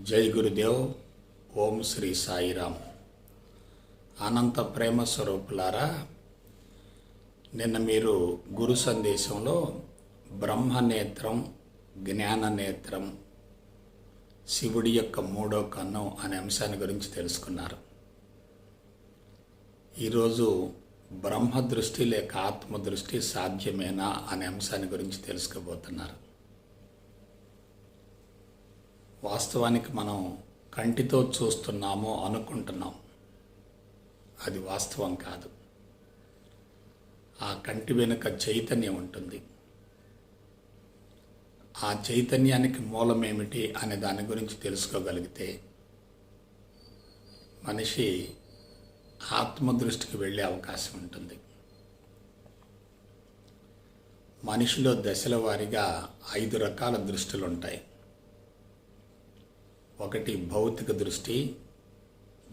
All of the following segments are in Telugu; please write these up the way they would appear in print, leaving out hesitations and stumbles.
జై గురుదేవ్. ఓం శ్రీ సాయిరామ్. అనంత ప్రేమ స్వరూపులారా, నిన్న మీరు గురు సందేశంలో బ్రహ్మనేత్రం, జ్ఞాననేత్రం, శివుడి యొక్క మూడో కన్ను అనే అంశాన్ని గురించి తెలుసుకున్నారు. ఈరోజు బ్రహ్మ దృష్టి లేక ఆత్మదృష్టి సాధ్యమేనా అనే అంశాన్ని గురించి తెలుసుకోబోతున్నారు. వాస్తవానికి మనం కంటితో చూస్తున్నామో అనుకుంటున్నాం, అది వాస్తవం కాదు. ఆ కంటి వెనుక చైతన్యం ఉంటుంది. ఆ చైతన్యానికి మూలమేమిటి అనే దాని గురించి తెలుసుకోగలిగితే మనిషి ఆత్మదృష్టికి వెళ్ళే అవకాశం ఉంటుంది. మనిషిలో దశల వారీగా 5 రకాల దృష్టిలు ఉంటాయి. ఒకటి భౌతిక దృష్టి,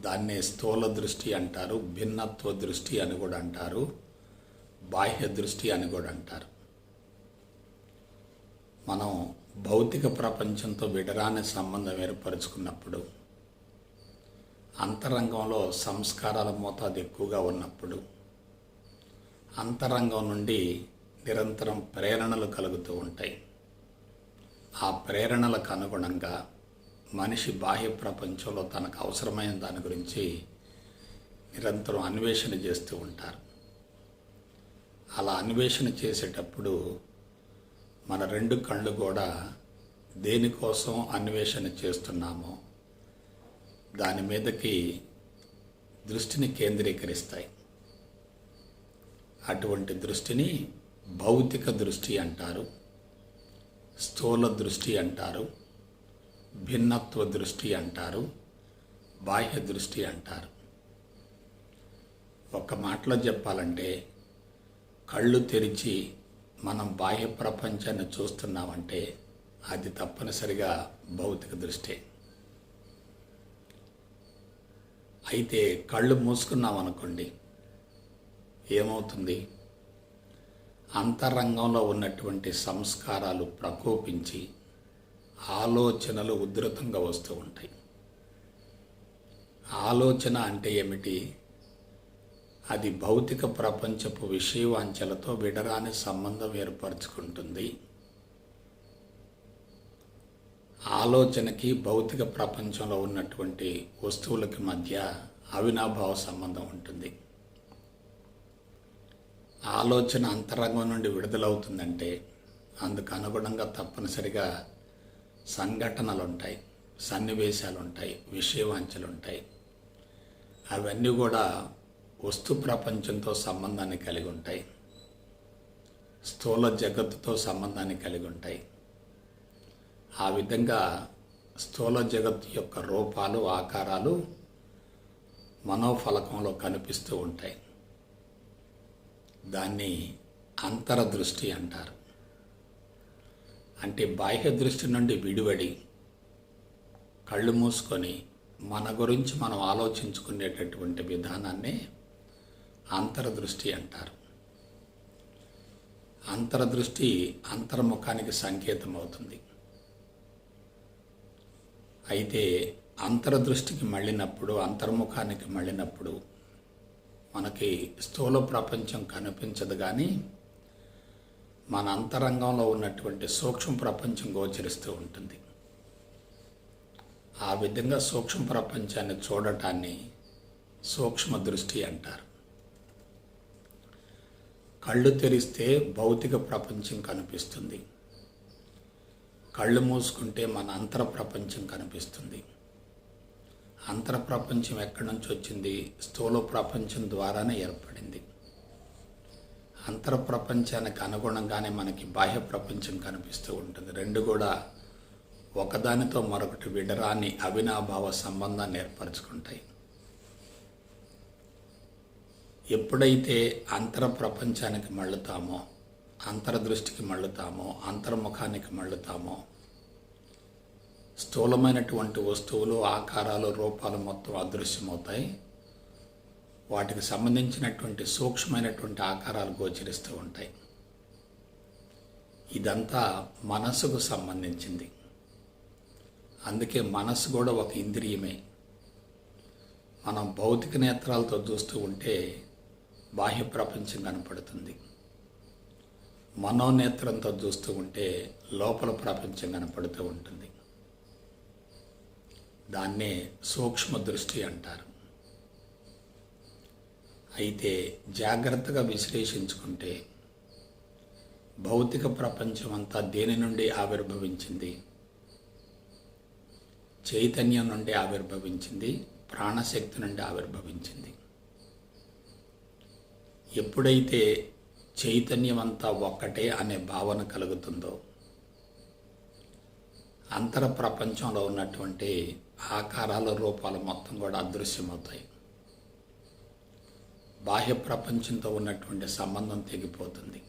దాన్నే స్థూల దృష్టి అంటారు, భిన్నత్వ దృష్టి అని కూడా అంటారు, బాహ్య దృష్టి అని కూడా అంటారు. మనం భౌతిక ప్రపంచంతో విడరాని సంబంధం ఏర్పరచుకున్నప్పుడు, అంతరంగంలో సంస్కారాల మోతాదు ఎక్కువగా ఉన్నప్పుడు, అంతరంగం నుండి నిరంతరం ప్రేరణలు కలుగుతూ ఉంటాయి. ఆ ప్రేరణలకు అనుగుణంగా మనిషి బాహ్య ప్రపంచంలో తనకు అవసరమైన దాని గురించి నిరంతరం అన్వేషణ చేస్తూ ఉంటారు. అలా అన్వేషణ చేసేటప్పుడు మన 2 కళ్ళు కూడా దేనికోసం అన్వేషణ చేస్తున్నామో దాని మీదకి దృష్టిని కేంద్రీకరిస్తాయి. అటువంటి దృష్టిని భౌతిక దృష్టి అంటారు, స్థూల దృష్టి అంటారు, భిన్నత్వ దృష్టి అంటారు, బాహ్య దృష్టి అంటారు. ఒక మాటలో చెప్పాలంటే, కళ్ళు తెరిచి మనం బాహ్య ప్రపంచాన్ని చూస్తున్నామంటే అది తప్పనిసరిగా భౌతిక దృష్టి. అయితే కళ్ళు మూసుకున్నామనుకోండి, ఏమవుతుంది? అంతరంగంలో ఉన్నటువంటి సంస్కారాలు ప్రకోపించి ఆలోచనలు ఉధృతంగా వస్తూ ఉంటాయి. ఆలోచన అంటే ఏమిటి? అది భౌతిక ప్రపంచపు విషయవాంఛలతో విడరాని సంబంధం ఏర్పరచుకుంటుంది. ఆలోచనకి భౌతిక ప్రపంచంలో ఉన్నటువంటి వస్తువులకి మధ్య అవినాభావ సంబంధం ఉంటుంది. ఆలోచన అంతరంగం నుండి విడుదలవుతుందంటే అందుకు అనుగుణంగా తప్పనిసరిగా సంఘటనలు ఉంటాయి, సన్నివేశాలు ఉంటాయి, విషయవాంఛలు ఉంటాయి. అవన్నీ కూడా వస్తు ప్రపంచంతో సంబంధాన్ని కలిగి ఉంటాయి, స్థూల జగత్తుతో సంబంధాన్ని కలిగి ఉంటాయి. ఆ విధంగా స్థూల జగత్తు యొక్క రూపాలు, ఆకారాలు మనోఫలకంలో కనిపిస్తూ ఉంటాయి. దాన్ని అంతరదృష్టి అంటారు. అంటే బాహ్య దృష్టి నుండి విడివడి కళ్ళు మూసుకొని మన గురించి మనం ఆలోచించుకునేటటువంటి విధానాన్నే అంతర్దృష్టి అంటారు. అంతర్దృష్టి అంతర్ముఖానికి సంకేతం అవుతుంది. అయితే అంతర్దృష్టికి మళ్ళినప్పుడు, అంతర్ముఖానికి మళ్ళినప్పుడు మనకి స్థూల ప్రపంచం కనిపించదు, కానీ మన అంతరంగంలో ఉన్నటువంటి సూక్ష్మ ప్రపంచం గోచరిస్తూ ఉంటుంది. ఆ విధంగా సూక్ష్మ ప్రపంచాన్ని చూడటాన్ని సూక్ష్మ దృష్టి అంటారు. కళ్ళు తెరిస్తే భౌతిక ప్రపంచం కనిపిస్తుంది, కళ్ళు మూసుకుంటే మన అంతర ప్రపంచం కనిపిస్తుంది. అంతర ప్రపంచం ఎక్కడి నుంచి వచ్చింది? స్థూల ప్రపంచం ద్వారానే ఏర్పడింది. అంతర ప్రపంచానికి అనుగుణంగానే మనకి బాహ్య ప్రపంచం కనిపిస్తూ ఉంటుంది. 2 కూడా ఒకదానితో మరొకటి విడరాని అవినాభావ సంబంధాన్ని ఏర్పరచుకుంటాయి. ఎప్పుడైతే అంతర ప్రపంచానికి మళ్ళుతామో, అంతర్దృష్టికి మళ్ళుతామో, అంతర్ముఖానికి మళ్ళుతామో, స్థూలమైనటువంటి వస్తువులు, ఆకారాలు, రూపాలు మొత్తం అదృశ్యమవుతాయి. వాటికి సంబంధించినటువంటి సూక్ష్మమైనటువంటి ఆకారాలు గోచరిస్తూ ఉంటాయి. ఇదంతా మనసుకు సంబంధించింది. అందుకే మనసు కూడా ఒక ఇంద్రియమే. మనం భౌతిక నేత్రాలతో చూస్తూ ఉంటే బాహ్య ప్రపంచం కనపడుతుంది. మనోనేత్రంతో చూస్తూ ఉంటే లోపల ప్రపంచం కనపడుతూ ఉంటుంది. దాన్నే సూక్ష్మ దృష్టి అంటారు. అయితే జాగ్రత్తగా విశ్లేషించుకుంటే భౌతిక ప్రపంచం అంతా దేని నుండి ఆవిర్భవించింది? చైతన్యం నుండి ఆవిర్భవించింది, ప్రాణశక్తి నుండి ఆవిర్భవించింది. ఎప్పుడైతే చైతన్యం అంతా ఒక్కటే అనే భావన కలుగుతుందో అంతర ప్రపంచంలో ఉన్నటువంటి ఆకారాల రూపాలు మొత్తం కూడా అదృశ్యమవుతాయి. బాహ్య ప్రపంచంతో ఉన్నటువంటి సంబంధం తెగిపోతుంది.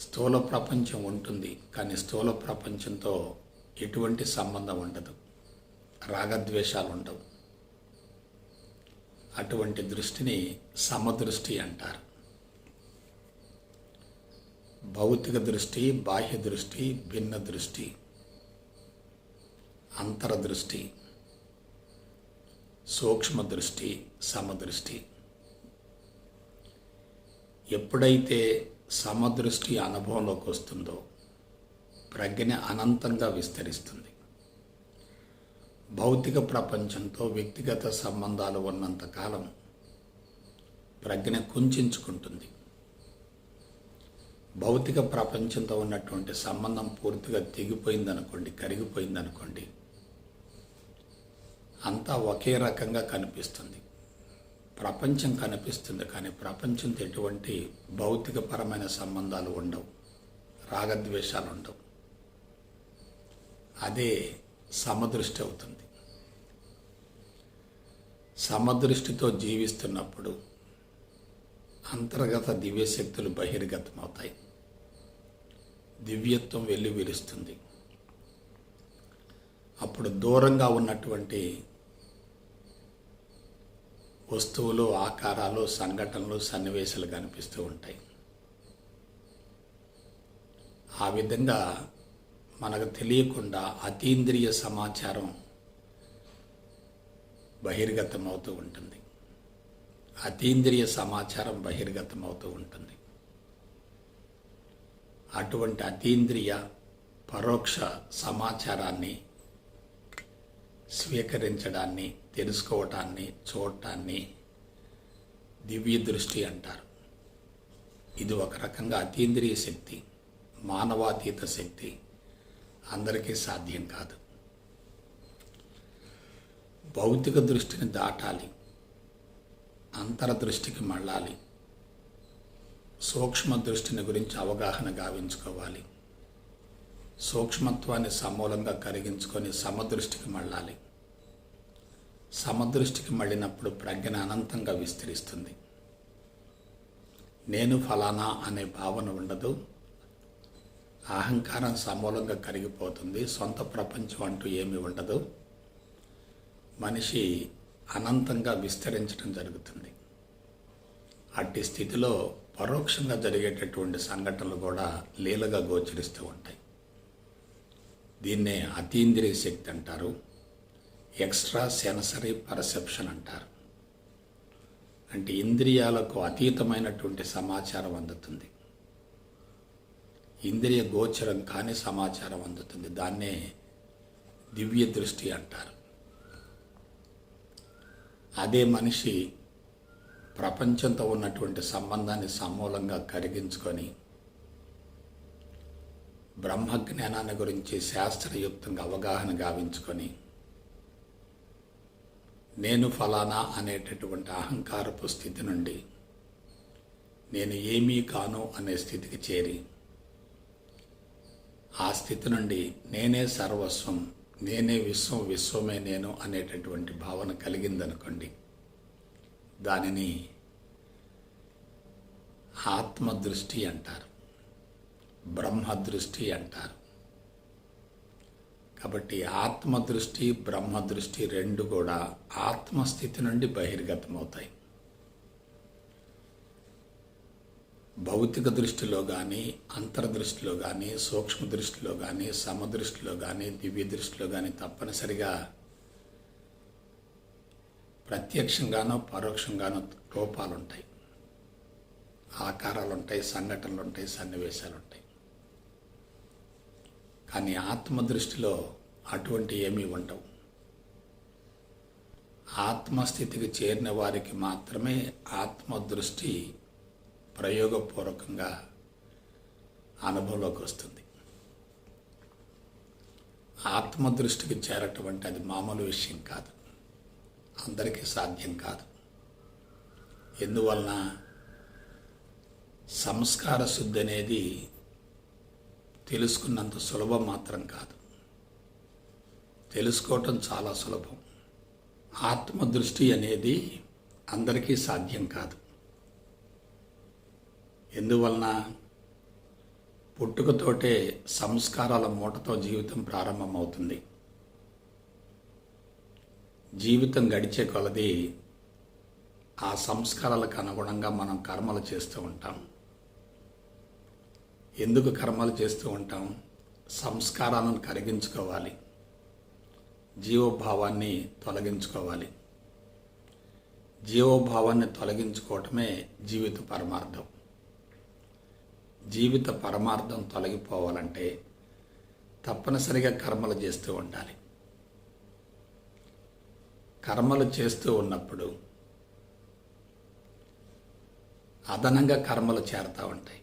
స్థూల ప్రపంచం ఉంటుంది, కానీ స్థూల ప్రపంచంతో ఎటువంటి సంబంధం ఉండదు, రాగద్వేషాలు ఉండవు. అటువంటి దృష్టిని సమదృష్టి అంటారు. భౌతిక దృష్టి, బాహ్య దృష్టి, భిన్న దృష్టి, అంతరదృష్టి, సూక్ష్మ దృష్టి, సమదృష్టి. ఎప్పుడైతే సమదృష్టి అనుభవంలోకి వస్తుందో ప్రజ్ఞ అనంతంగా విస్తరిస్తుంది. భౌతిక ప్రపంచంతో వ్యక్తిగత సంబంధాలు ఉన్నంతకాలం ప్రజ్ఞ కుంచుకుంటుంది. భౌతిక ప్రపంచంతో ఉన్నటువంటి సంబంధం పూర్తిగా తెగిపోయిందనుకోండి, కరిగిపోయిందనుకోండి, అంతా ఒకే రకంగా కనిపిస్తుంది. ప్రపంచం కనిపిస్తుంది, కానీ ప్రపంచంతో ఎటువంటి భౌతికపరమైన సంబంధాలు ఉండవు, రాగద్వేషాలు ఉండవు. అదే సమదృష్టి అవుతుంది. సమదృష్టితో జీవిస్తున్నప్పుడు అంతర్గత దివ్యశక్తులు బహిర్గతమవుతాయి. దివ్యత్వం వెల్లివిరుస్తుంది. అప్పుడు దూరంగా ఉన్నటువంటి వస్తువులు, ఆకారాలు, సంఘటనలు, సన్నివేశాలు కనిపిస్తూ ఉంటాయి. ఆ విధంగా మనకు తెలియకుండా అతీంద్రియ సమాచారం బహిర్గతమవుతూ ఉంటుంది. అతీంద్రియ సమాచారం బహిర్గతమవుతూ ఉంటుంది. అటువంటి అతీంద్రియ పరోక్ష సమాచారాన్ని స్వీకరించడాన్ని, తెలుసుకోవటాన్ని, చూడటాన్ని దివ్య దృష్టి అంటారు. ఇది ఒక రకంగా అతీంద్రియ శక్తి, మానవాతీత శక్తి. అందరికీ సాధ్యం కాదు. భౌతిక దృష్టిని దాటాలి, అంతరదృష్టికి మళ్ళాలి, సూక్ష్మ దృష్టిని గురించి అవగాహన గావించుకోవాలి, సూక్ష్మత్వాన్ని సమూలంగా కరిగించుకొని సమదృష్టికి మళ్ళాలి. సమదృష్టికి మళ్ళినప్పుడు ప్రజ్ఞ అనంతంగా విస్తరిస్తుంది. నేను ఫలానా అనే భావన ఉండదు. అహంకారం సమూలంగా కరిగిపోతుంది. సొంత ప్రపంచం అంటూ ఏమీ ఉండదు. మనిషి అనంతంగా విస్తరించడం జరుగుతుంది. అట్టి స్థితిలో పరోక్షంగా జరిగేటటువంటి సంఘటనలు కూడా లీలగా గోచరిస్తూ ఉంటాయి. దీన్నే అతీంద్రియ శక్తి అంటారు. ఎక్స్ట్రా సెన్సరీ పర్సెప్షన్ అంటారు. అంటే ఇంద్రియాలకు అతీతమైనటువంటి సమాచారం అందుతుంది. ఇంద్రియ గోచరం కాని సమాచారం అందుతుంది. దాన్నే దివ్య దృష్టి అంటారు. అదే మనిషి ప్రపంచంతో ఉన్నటువంటి సంబంధాన్ని సమూలంగా కరిగించుకొని బ్రహ్మజ్ఞానాన్ని గురించి శాస్త్రయుక్తంగా అవగాహన గావించుకొని నేను ఫలానా అనేటటువంటి అహంకారపు స్థితి నుండి నేను ఏమీ కాను అనే స్థితికి చేరి ఆ స్థితి నుండి నేనే సర్వస్వం, నేనే విశ్వం, విశ్వమే నేను అనేటటువంటి భావన కలిగిందనుకోండి, దానిని ఆత్మదృష్టి అంటారు, బ్రహ్మదృష్టి అంటారు. కాబట్టి ఆత్మదృష్టి, బ్రహ్మదృష్టి రెండు కూడా ఆత్మస్థితి నుండి బహిర్గతమవుతాయి. భౌతిక దృష్టిలో కానీ, అంతర్దృష్టిలో కానీ, సూక్ష్మ దృష్టిలో కానీ, సమదృష్టిలో కానీ, దివ్య దృష్టిలో కానీ తప్పనిసరిగా ప్రత్యక్షంగానో పరోక్షంగానో రూపాలు ఉంటాయి, ఆకారాలు ఉంటాయి, సంఘటనలు ఉంటాయి, సన్నివేశాలు ఉంటాయి. కానీ ఆత్మదృష్టిలో అటువంటి ఏమీ ఉండవు. ఆత్మస్థితికి చేరిన వారికి మాత్రమే ఆత్మదృష్టి ప్రయోగపూర్వకంగా అనుభవంలోకి వస్తుంది. ఆత్మదృష్టికి చేరటం అంటే అది మామూలు విషయం కాదు, అందరికీ సాధ్యం కాదు. ఎందువలన సంస్కార శుద్ధి అనేది తెలుసుకున్నంత సులభం మాత్రం కాదు, తెలుసుకోవటం చాలా సులభం. ఆత్మదృష్టి అనేది అందరికీ సాధ్యం కాదు. ఎందువలన పుట్టుకతోటే సంస్కారాల మూటతో జీవితం ప్రారంభమవుతుంది. జీవితం గడిచే కొలది ఆ సంస్కారాలకు అనుగుణంగా మనం కర్మలు చేస్తూ ఉంటాం. ఎందుకు కర్మలు చేస్తూ ఉంటాం? సంస్కారాలను కరిగించుకోవాలి, జీవోభావాన్ని తొలగించుకోవాలి. జీవోభావాన్ని తొలగించుకోవటమే జీవిత పరమార్థం. జీవిత పరమార్థం తొలగిపోవాలంటే తప్పనిసరిగా కర్మలు చేస్తూ ఉండాలి. కర్మలు చేస్తూ ఉన్నప్పుడు అదనంగా కర్మలు చేరుతూ ఉంటాయి.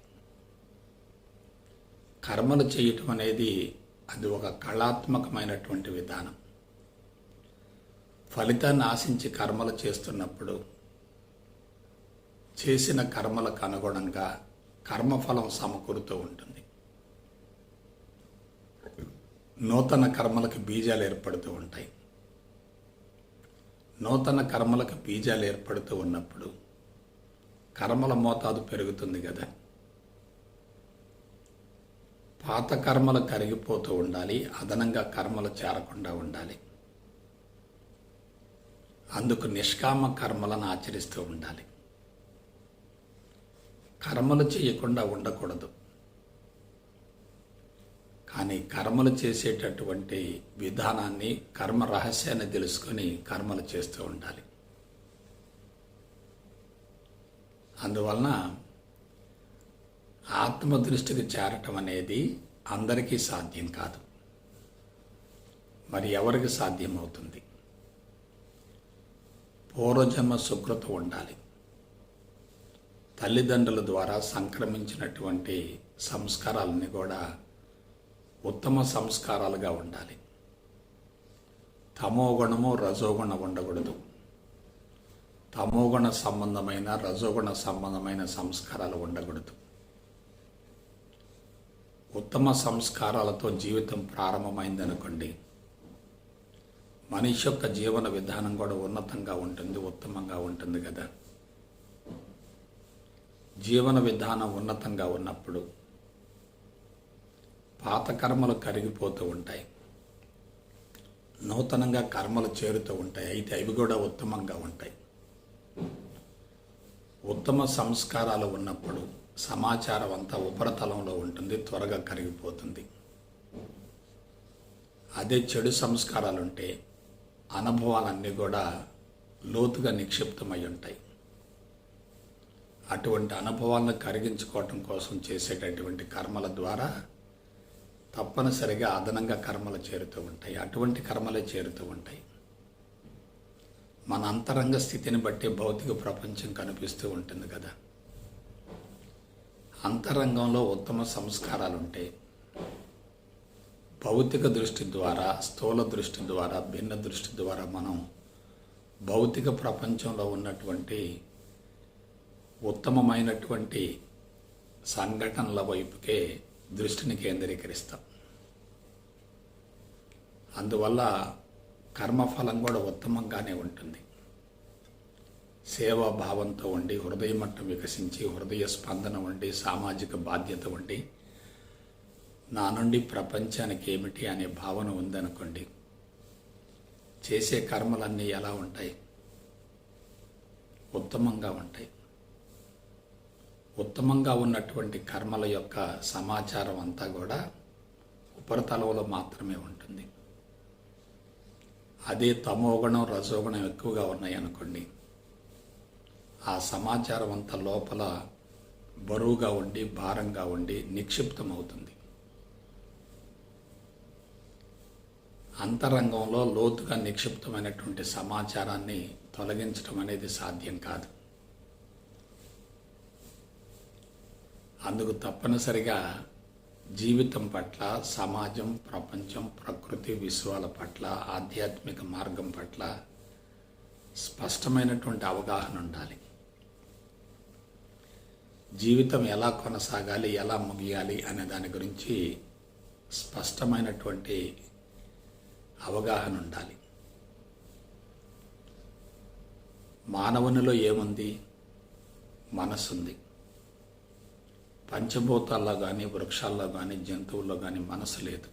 కర్మలు చేయటం అనేది అది ఒక కళాత్మకమైనటువంటి విధానం. ఫలితాన్ని ఆశించి కర్మలు చేస్తున్నప్పుడు చేసిన కర్మలకు అనుగుణంగా కర్మఫలం సమకూరుతూ ఉంటుంది. నూతన కర్మలకు బీజాలు ఏర్పడుతూ ఉంటాయి. నూతన కర్మలకు బీజాలు ఏర్పడుతూ ఉన్నప్పుడు కర్మల మోతాదు పెరుగుతుంది కదా. పాత కర్మలు కరిగిపోతూ ఉండాలి, అదనంగా కర్మలు చేరకుండా ఉండాలి. అందుకు నిష్కామ కర్మలను ఆచరిస్తూ ఉండాలి. కర్మలు చేయకుండా ఉండకూడదు. కానీ కర్మలు చేసేటటువంటి విధానాన్ని, కర్మ రహస్యాన్ని తెలుసుకొని కర్మలు చేస్తూ ఉండాలి. అందువలన ఆత్మదృష్టికి చేరటం అనేది అందరికీ సాధ్యం కాదు. మరి ఎవరికి సాధ్యమవుతుంది? పూర్వజన్మ సుకృతం ఉండాలి. తల్లిదండ్రుల ద్వారా సంక్రమించినటువంటి సంస్కారాలన్నీ కూడా ఉత్తమ సంస్కారాలుగా ఉండాలి. తమోగుణము రజోగుణం ఉండకూడదు. తమోగుణ సంబంధమైన రజోగుణ సంబంధమైన సంస్కారాలు ఉండకూడదు. ఉత్తమ సంస్కారాలతో జీవితం ప్రారంభమైందనుకోండి, మనిషి యొక్క జీవన విధానం కూడా ఉన్నతంగా ఉంటుంది, ఉత్తమంగా ఉంటుంది కదా. జీవన విధానం ఉన్నతంగా ఉన్నప్పుడు పాత కర్మలు కరిగిపోతూ ఉంటాయి, నూతనంగా కర్మలు చేరుతూ ఉంటాయి. అయితే అవి కూడా ఉత్తమంగా ఉంటాయి. ఉత్తమ సంస్కారాలు ఉన్నప్పుడు సమాచారం అంతా ఉపరితలంలో ఉంటుంది, త్వరగా కరిగిపోతుంది. అదే చెడు సంస్కారాలు ఉంటే అనుభవాలన్నీ కూడా లోతుగా నిక్షిప్తమై ఉంటాయి. అటువంటి అనుభవాలను కరిగించుకోవటం కోసం చేసేటటువంటి కర్మల ద్వారా తప్పనిసరిగా అదనంగా కర్మలు చేరుతూ ఉంటాయి. అటువంటి కర్మలే చేరుతూ ఉంటాయి. మన అంతరంగ స్థితిని బట్టి భౌతిక ప్రపంచం కనిపిస్తూ ఉంటుంది కదా. అంతరంగంలో ఉత్తమ సంస్కారాలు ఉంటే భౌతిక దృష్టి ద్వారా, స్థూల దృష్టి ద్వారా, భిన్న దృష్టి ద్వారా మనం భౌతిక ప్రపంచంలో ఉన్నటువంటి ఉత్తమమైనటువంటి సంఘటనల వైపుకే దృష్టిని కేంద్రీకరిస్తాం. అందువల్ల కర్మఫలం కూడా ఉత్తమంగానే ఉంటుంది. సేవాభావంతో ఉండి, హృదయ మట్టం వికసించి, హృదయ స్పందన ఉండి, సామాజిక బాధ్యత ఉండి, నా నుండి ప్రపంచానికి ఏమిటి అనే భావన ఉందనుకోండి, చేసే కర్మలన్నీ ఎలా ఉంటాయి? ఉత్తమంగా ఉంటాయి. ఉత్తమంగా ఉన్నటువంటి కర్మల యొక్క సమాచారం అంతా కూడా ఉపరితలంలో మాత్రమే ఉంటుంది. అదే తమోగుణం రజోగుణం ఎక్కువగా ఉన్నాయి అనుకోండి, ఆ సమాచారం అంతా లోపల బరువుగా ఉండి భారంగా ఉండి నిక్షిప్తమవుతుంది. అంతరంగంలో లోతుగా నిక్షిప్తమైనటువంటి సమాచారాన్ని తొలగించడం అనేది సాధ్యం కాదు. అందుకు తప్పనిసరిగా జీవితం పట్ల, సమాజం, ప్రపంచం, ప్రకృతి, విశ్వాల పట్ల, ఆధ్యాత్మిక మార్గం పట్ల స్పష్టమైనటువంటి అవగాహన ఉండాలి. జీవితం ఎలా కొనసాగాలి, ఎలా ముగియాలి అనే దాని గురించి స్పష్టమైనటువంటి అవగాహన ఉండాలి. మానవునిలో ఏముంది? మనసుంది. పంచభూతాల్లో కానీ, వృక్షాల్లో కానీ, జంతువుల్లో కానీ మనసు లేదు.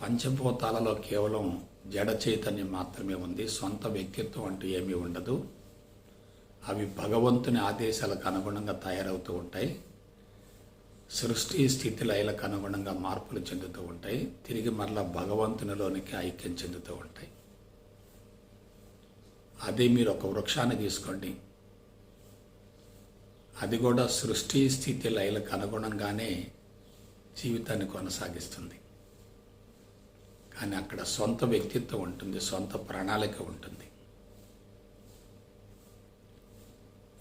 పంచభూతాలలో కేవలం జడ చైతన్యం మాత్రమే ఉంది. సొంత వ్యక్తిత్వం అంటూ ఏమీ ఉండదు. అవి భగవంతుని ఆదేశాలకు అనుగుణంగా తయారవుతూ ఉంటాయి. సృష్టి స్థితి లయలకు అనుగుణంగా మార్పులు చెందుతూ ఉంటాయి. తిరిగి మరలా భగవంతునిలోనికి ఐక్యం చెందుతూ ఉంటాయి. అదే మీరు ఒక వృక్షాన్ని తీసుకోండి, అది కూడా సృష్టి స్థితి లయలకు అనుగుణంగానే జీవితాన్ని కొనసాగిస్తుంది. కానీ అక్కడ సొంత వ్యక్తిత్వం ఉంటుంది, సొంత ప్రణాళిక ఉంటుంది.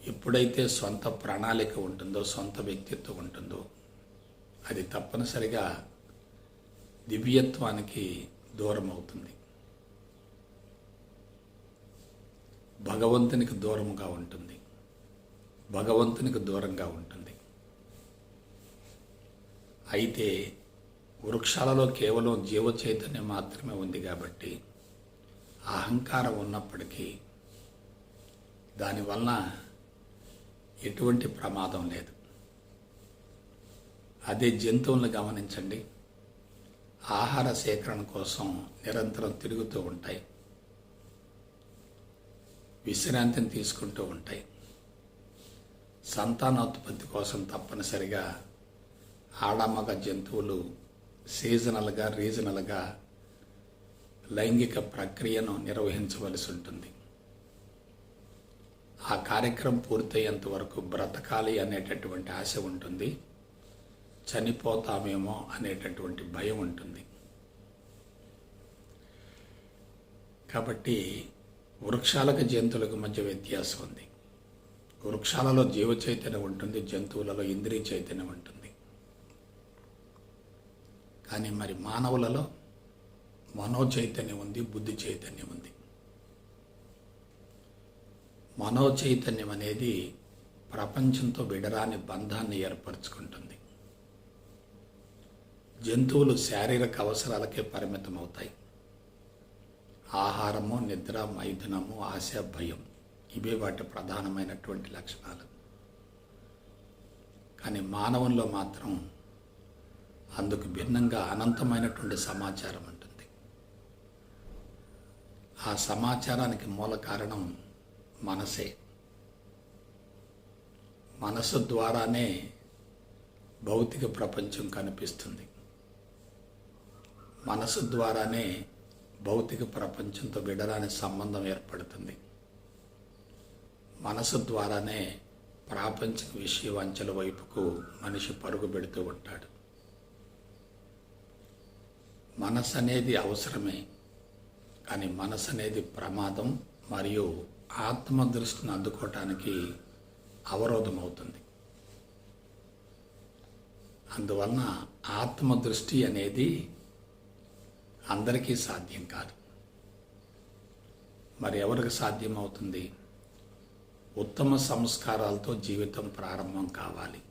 ఎప్పుడైతే సొంత ప్రణాళిక ఉంటుందో, సొంత వ్యక్తిత్వం ఉంటుందో, అది తప్పనిసరిగా దివ్యత్వానికి దూరం అవుతుంది, భగవంతునికి దూరంగా ఉంటుంది, భగవంతునికి దూరంగా ఉంటుంది. అయితే వృక్షాలలో కేవలం జీవ చైతన్యం మాత్రమే ఉంది కాబట్టి అహంకారం ఉన్నప్పటికీ దానివలన ఎటువంటి ప్రమాదం లేదు. అదే జంతువులను గమనించండి, ఆహార సేకరణ కోసం నిరంతరం తిరుగుతూ ఉంటాయి, విశ్రాంతిని తీసుకుంటూ ఉంటాయి. సంతానోత్పత్తి కోసం తప్పనిసరిగా ఆడమగ జంతువులు సీజనల్గా, రీజనల్గా లైంగిక ప్రక్రియను నిర్వహించవలసి ఉంటుంది. ఆ కార్యక్రమం పూర్తయ్యేంత వరకు బ్రతకాలి అనేటటువంటి ఆశ ఉంటుంది, చనిపోతామేమో అనేటటువంటి భయం ఉంటుంది. కాబట్టి వృక్షాలకు జంతువులకు మధ్య వ్యత్యాసం ఉంది. వృక్షాలలో జీవ చైతన్యం ఉంటుంది, జంతువులలో ఇంద్రియ చైతన్యం ఉంటుంది. కానీ మరి మానవులలో మనో చైతన్యం ఉంది, బుద్ధి చైతన్యం ఉంది. మనో చైతన్యం అనేది ప్రపంచంతో విడరాని బంధాన్ని ఏర్పరచుకుంటుంది. జంతువులు శారీరక అవసరాలకే పరిమితం అవుతాయి. ఆహారము, నిద్ర, మైథునము, ఆశ, భయం, ఇవే వాటి ప్రధానమైనటువంటి లక్షణాలు. కానీ మానవుల్లో మాత్రం అందుకు భిన్నంగా అనంతమైనటువంటి సమాచారం ఉంటుంది. ఆ సమాచారానికి మూల కారణం మనసే. మనసు ద్వారానే భౌతిక ప్రపంచం కనిపిస్తుంది. మనసు ద్వారానే భౌతిక ప్రపంచంతో విడరాని సంబంధం ఏర్పడుతుంది. మనసు ద్వారానే ప్రాపంచిక విషయవంచల వైపుకు మనిషి పరుగు పెడుతూ ఉంటాడు. మనసు అనేది అవసరమే, కానీ మనసు అనేది ప్రమాదం మరియు ఆత్మదృష్టిని అందుకోవటానికి అవరోధం అవుతుంది. అందువలన ఆత్మదృష్టి అనేది అందరికీ సాధ్యం కాదు. మరి ఎవరికి సాధ్యం అవుతుంది? ఉత్తమ సంస్కారాలతో జీవితం ప్రారంభం కావాలి.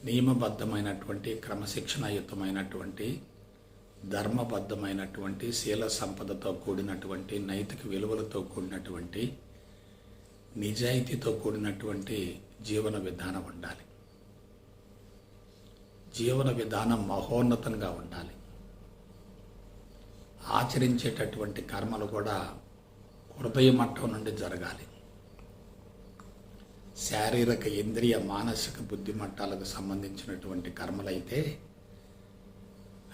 నియమబద్ధమైనటువంటి, క్రమశిక్షణాయుతమైనటువంటి, ధర్మబద్ధమైనటువంటి, శీల సంపదతో కూడినటువంటి, నైతిక విలువలతో కూడినటువంటి, నిజాయితీతో కూడినటువంటి జీవన విధానం ఉండాలి. జీవన విధానం మహోన్నతంగా ఉండాలి. ఆచరించేటటువంటి కర్మలు కూడా హృదయ మట్టం నుండి జరగాలి. శారీరక ఇంద్రియ మానసిక బుద్ధిమట్టాలకు సంబంధించినటువంటి కర్మలైతే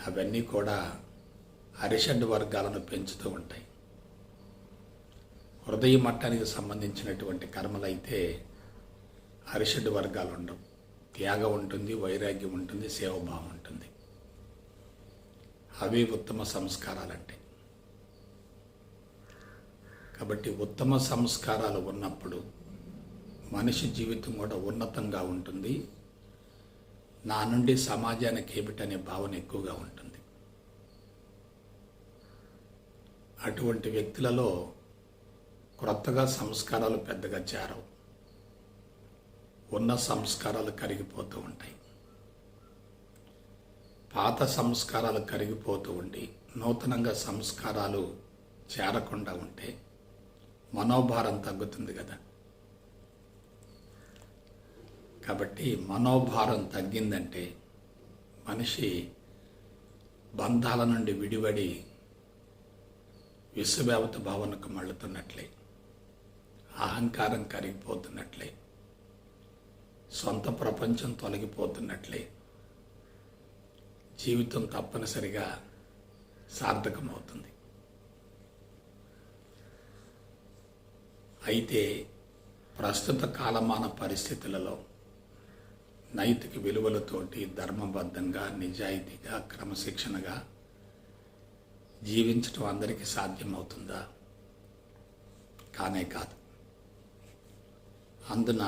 అవన్నీ కూడా అరిషడ్ వర్గాలను పెంచుతూ ఉంటాయి. హృదయ మట్టానికి సంబంధించినటువంటి కర్మలైతే అరిషడ్ వర్గాలు ఉండవు. త్యాగం ఉంటుంది, వైరాగ్యం ఉంటుంది, సేవభావం ఉంటుంది. అవి ఉత్తమ సంస్కారాలంటే. కాబట్టి ఉత్తమ సంస్కారాలు ఉన్నప్పుడు మనిషి జీవితం కూడా ఉన్నతంగా ఉంటుంది. నా నుండి సమాజానికి ఏమిటనే భావన ఎక్కువగా ఉంటుంది. అటువంటి వ్యక్తులలో క్రొత్తగా సంస్కారాలు పెద్దగా చేరవు. ఉన్న సంస్కారాలు కరిగిపోతూ ఉంటాయి. పాత సంస్కారాలు కరిగిపోతూ ఉండి నూతనంగా సంస్కారాలు చేరకుండా ఉంటే మనోభారం తగ్గుతుంది కదా. కాబట్టి మనోభారం తగ్గిందంటే మనిషి బంధాల నుండి విడివడి విశ్వవ్యాప్త భావనకు మళ్ళుతున్నట్లే, అహంకారం కరిగిపోతున్నట్లే, సొంత ప్రపంచం తొలగిపోతున్నట్లే జీవితం తప్పనిసరిగా సార్థకమవుతుంది. అయితే ప్రస్తుత కాలమాన పరిస్థితులలో నైతిక విలువలతోటి ధర్మబద్ధంగా, నిజాయితీగా, క్రమశిక్షణగా జీవించడం అందరికీ సాధ్యమవుతుందా? కానే కాదు. అందున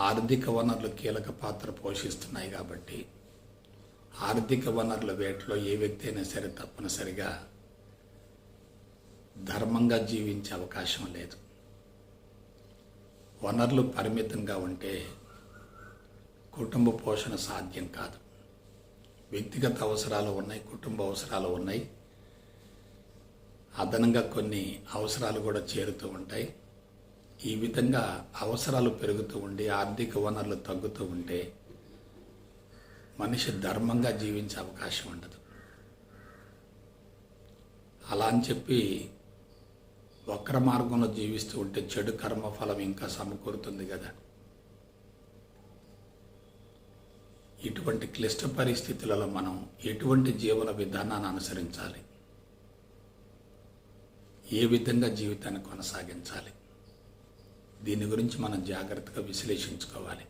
ఆర్థిక వనరులు కీలక పాత్ర పోషిస్తున్నాయి. కాబట్టి ఆర్థిక వనరుల వేటలో ఏ వ్యక్తి అయినా సరే తప్పనిసరిగా ధర్మంగా జీవించే అవకాశం లేదు. వనరులు పరిమితంగా ఉంటే కుటుంబ పోషణ సాధ్యం కాదు. వ్యక్తిగత అవసరాలు ఉన్నాయి, కుటుంబ అవసరాలు ఉన్నాయి, అదనంగా కొన్ని అవసరాలు కూడా చేరుతూ ఉంటాయి. ఈ విధంగా అవసరాలు పెరుగుతూ ఉండి ఆర్థిక వనరులు తగ్గుతూ ఉంటే మనిషి ధర్మంగా జీవించే అవకాశం ఉండదు. అలా అని చెప్పి వక్ర మార్గంలో జీవిస్తూ ఉంటే చెడు కర్మఫలం ఇంకా సమకూరుతుంది కదా. ఇటువంటి క్లిష్ట పరిస్థితులలో మనం ఎటువంటి జీవన విధానాన్ని అనుసరించాలి, ఏ విధంగా జీవితాన్ని కొనసాగించాలి, దీని గురించి మనం జాగ్రత్తగా విశ్లేషించుకోవాలి.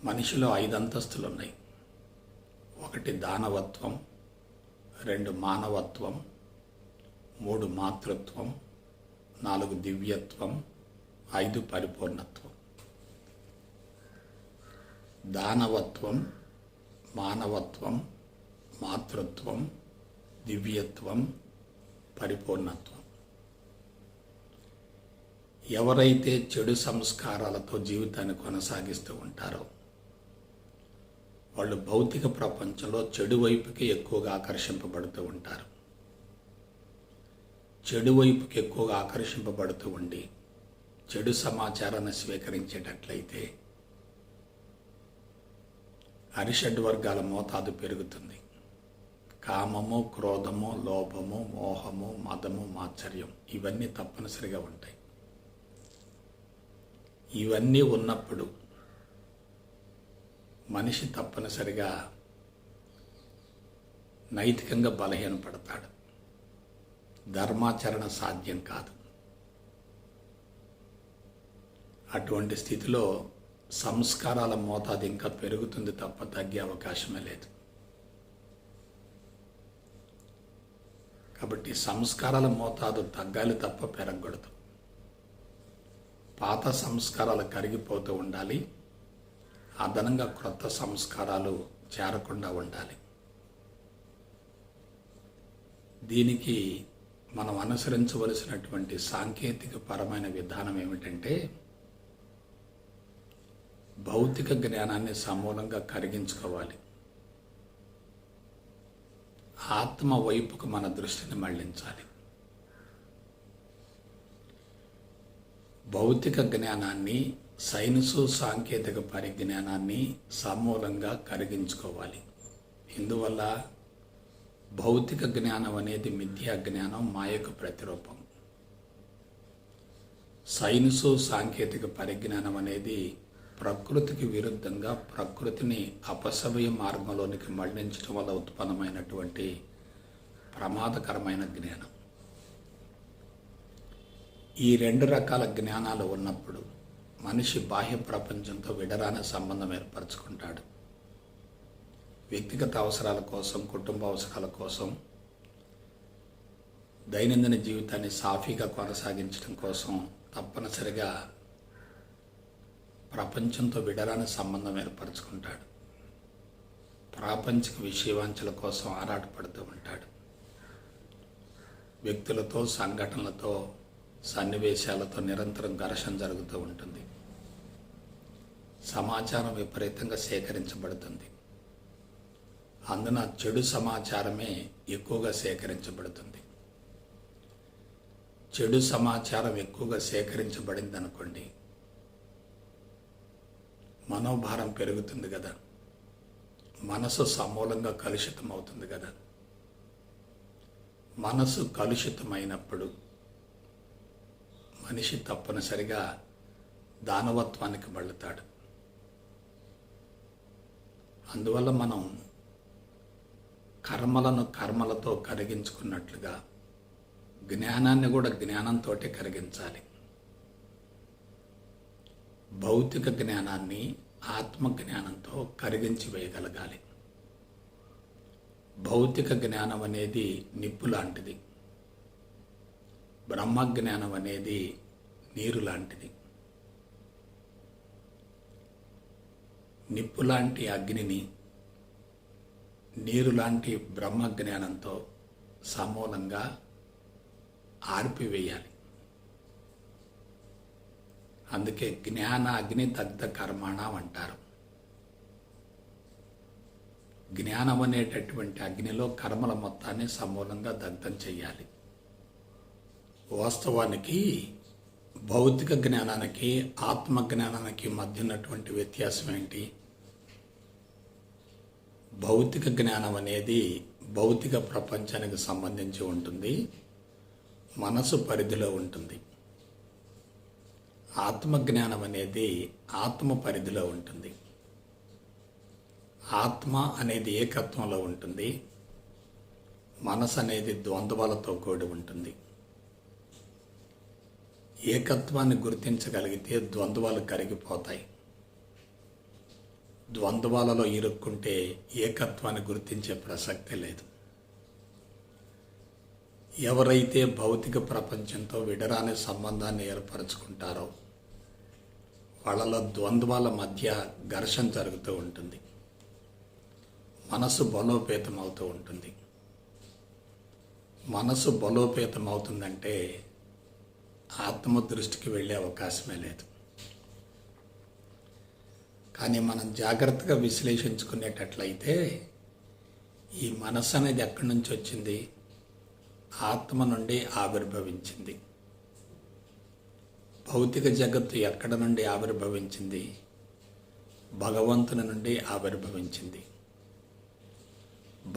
మనిషిలో 5 అంతస్తులు ఉన్నాయి. 1 దానవత్వం, 2 మానవత్వం, 3 మాతృత్వం, 4 దివ్యత్వం, 5 పరిపూర్ణత్వం. దానవత్వం, మానవత్వం, మాతృత్వం, దివ్యత్వం, పరిపూర్ణత్వం. ఎవరైతే చెడు సంస్కారాలతో జీవితాన్ని కొనసాగిస్తూ ఉంటారో వాళ్ళు భౌతిక ప్రపంచంలో చెడు వైపుకి ఎక్కువగా ఆకర్షింపబడుతూ ఉంటారు. చెడు వైపుకి ఎక్కువగా ఆకర్షింపబడుతూ ఉండి చెడు సమాచారాన్ని స్వీకరించేటట్లయితే అరిషడ్ వర్గాల మోతాదు పెరుగుతుంది. కామము, క్రోధము, లోభము, మోహము, మదము, మాత్సర్యం ఇవన్నీ తప్పనిసరిగా ఉంటాయి. ఇవన్నీ ఉన్నప్పుడు మనిషి తప్పనిసరిగా నైతికంగా బలహీనపడతాడు. ధర్మాచరణ సాధ్యం కాదు. అటువంటి స్థితిలో సంస్కారాల మోతాదు ఇంకా పెరుగుతుంది తప్ప తగ్గే అవకాశమే లేదు. కాబట్టి సంస్కారాల మోతాదు తగ్గాలి తప్ప పెరగకూడదు. పాత సంస్కారాలు కరిగిపోతూ ఉండాలి, అదనంగా క్రొత్త సంస్కారాలు చేరకుండా ఉండాలి. దీనికి మనం అనుసరించవలసినటువంటి సాంకేతిక పరమైన విధానం ఏమిటంటే భౌతిక జ్ఞానాన్ని సమూలంగా కరిగించుకోవాలి. ఆత్మ వైపుకు మన దృష్టిని మళ్లించాలి. భౌతిక జ్ఞానాన్ని, సైన్సు సాంకేతిక పరిజ్ఞానాన్ని సమూలంగా కరిగించుకోవాలి. ఇందువల్ల భౌతిక జ్ఞానం అనేది మిథ్యా జ్ఞానం, మాయకు ప్రతిరూపం. సైన్సు సాంకేతిక పరిజ్ఞానం అనేది ప్రకృతికి విరుద్ధంగా ప్రకృతిని అపసవ్య మార్గంలోనికి మళ్లించడం వల్ల ఉత్పన్నమైనటువంటి ప్రమాదకరమైన జ్ఞానం. ఈ రెండు రకాల జ్ఞానాలు ఉన్నప్పుడు మనిషి బాహ్య ప్రపంచంతో విడరాని సంబంధం ఏర్పరచుకుంటాడు. వ్యక్తిగత అవసరాల కోసం, కుటుంబ అవసరాల కోసం, దైనందిన జీవితాన్ని సాఫీగా కొనసాగించడం కోసం తప్పనిసరిగా ప్రపంచంతో విడరాని సంబంధం ఏర్పరచుకుంటాడు. ప్రాపంచిక విషయవాంఛల కోసం ఆరాటపడుతూ ఉంటాడు. వ్యక్తులతో, సంఘటనలతో, సన్నివేశాలతో నిరంతరం ఘర్షణ జరుగుతూ ఉంటుంది. సమాచారం విపరీతంగా సేకరించబడుతుంది. అందున చెడు సమాచారమే ఎక్కువగా సేకరించబడుతుంది. చెడు సమాచారం ఎక్కువగా సేకరించబడింది అనుకోండి, మనోభారం పెరుగుతుంది కదా, మనసు సమూలంగా కలుషితం అవుతుంది కదా. మనసు కలుషితమైనప్పుడు మనిషి తప్పనిసరిగా దానవత్వానికి మళ్ళుతాడు. అందువల్ల మనం కర్మలను కర్మలతో కరిగించుకున్నట్లుగా జ్ఞానాన్ని కూడా జ్ఞానంతో కరిగించాలి. భౌతిక జ్ఞానాన్ని ఆత్మ జ్ఞానంతో కరిగించి వేయగలగాలి. భౌతిక జ్ఞానం అనేది నిప్పు లాంటిది, బ్రహ్మజ్ఞానం అనేది నీరు లాంటిది. నిప్పు లాంటి అగ్నిని నీరు లాంటి బ్రహ్మజ్ఞానంతో సమూలంగా ఆర్పివేయాలి. అందుకే జ్ఞాన అగ్ని దగ్ధ కర్మాణం అంటారు. జ్ఞానం అనేటటువంటి అగ్నిలో కర్మల మొత్తాన్ని సమూలంగా దగ్ధం చెయ్యాలి. వాస్తవానికి భౌతిక జ్ఞానానికి ఆత్మ జ్ఞానానికి మధ్య ఉన్నటువంటి వ్యత్యాసం ఏంటి? భౌతిక జ్ఞానం అనేది భౌతిక ప్రపంచానికి సంబంధించి ఉంటుంది, మనసు పరిధిలో ఉంటుంది. ఆత్మజ్ఞానం అనేది ఆత్మ పరిధిలో ఉంటుంది. ఆత్మ అనేది ఏకత్వంలో ఉంటుంది, మనసు అనేది ద్వంద్వాలతో కూడి ఉంటుంది. ఏకత్వాన్ని గుర్తించగలిగితే ద్వంద్వాలు కరిగిపోతాయి. ద్వంద్వాలలో ఇరుక్కుంటే ఏకత్వాన్ని గుర్తించే ప్రసక్తి లేదు. ఎవరైతే భౌతిక ప్రపంచంతో విడరాని సంబంధాన్ని ఏర్పరచుకుంటారో వాళ్ళలో ద్వంద్వాల మధ్య ఘర్షణ జరుగుతూ ఉంటుంది. మనసు బలోపేతం అవుతూ ఉంటుంది. మనసు బలోపేతం అవుతుందంటే ఆత్మ దృష్టికి వెళ్ళే అవకాశమే లేదు. కానీ మనం జాగ్రత్తగా విశ్లేషించుకునేటట్లయితే ఈ మనసు అనేది ఎక్కడి నుంచి వచ్చింది? ఆత్మ నుండి ఆవిర్భవించింది. భౌతిక జగత్తు ఎక్కడ నుండి ఆవిర్భవించింది? భగవంతుని నుండి ఆవిర్భవించింది.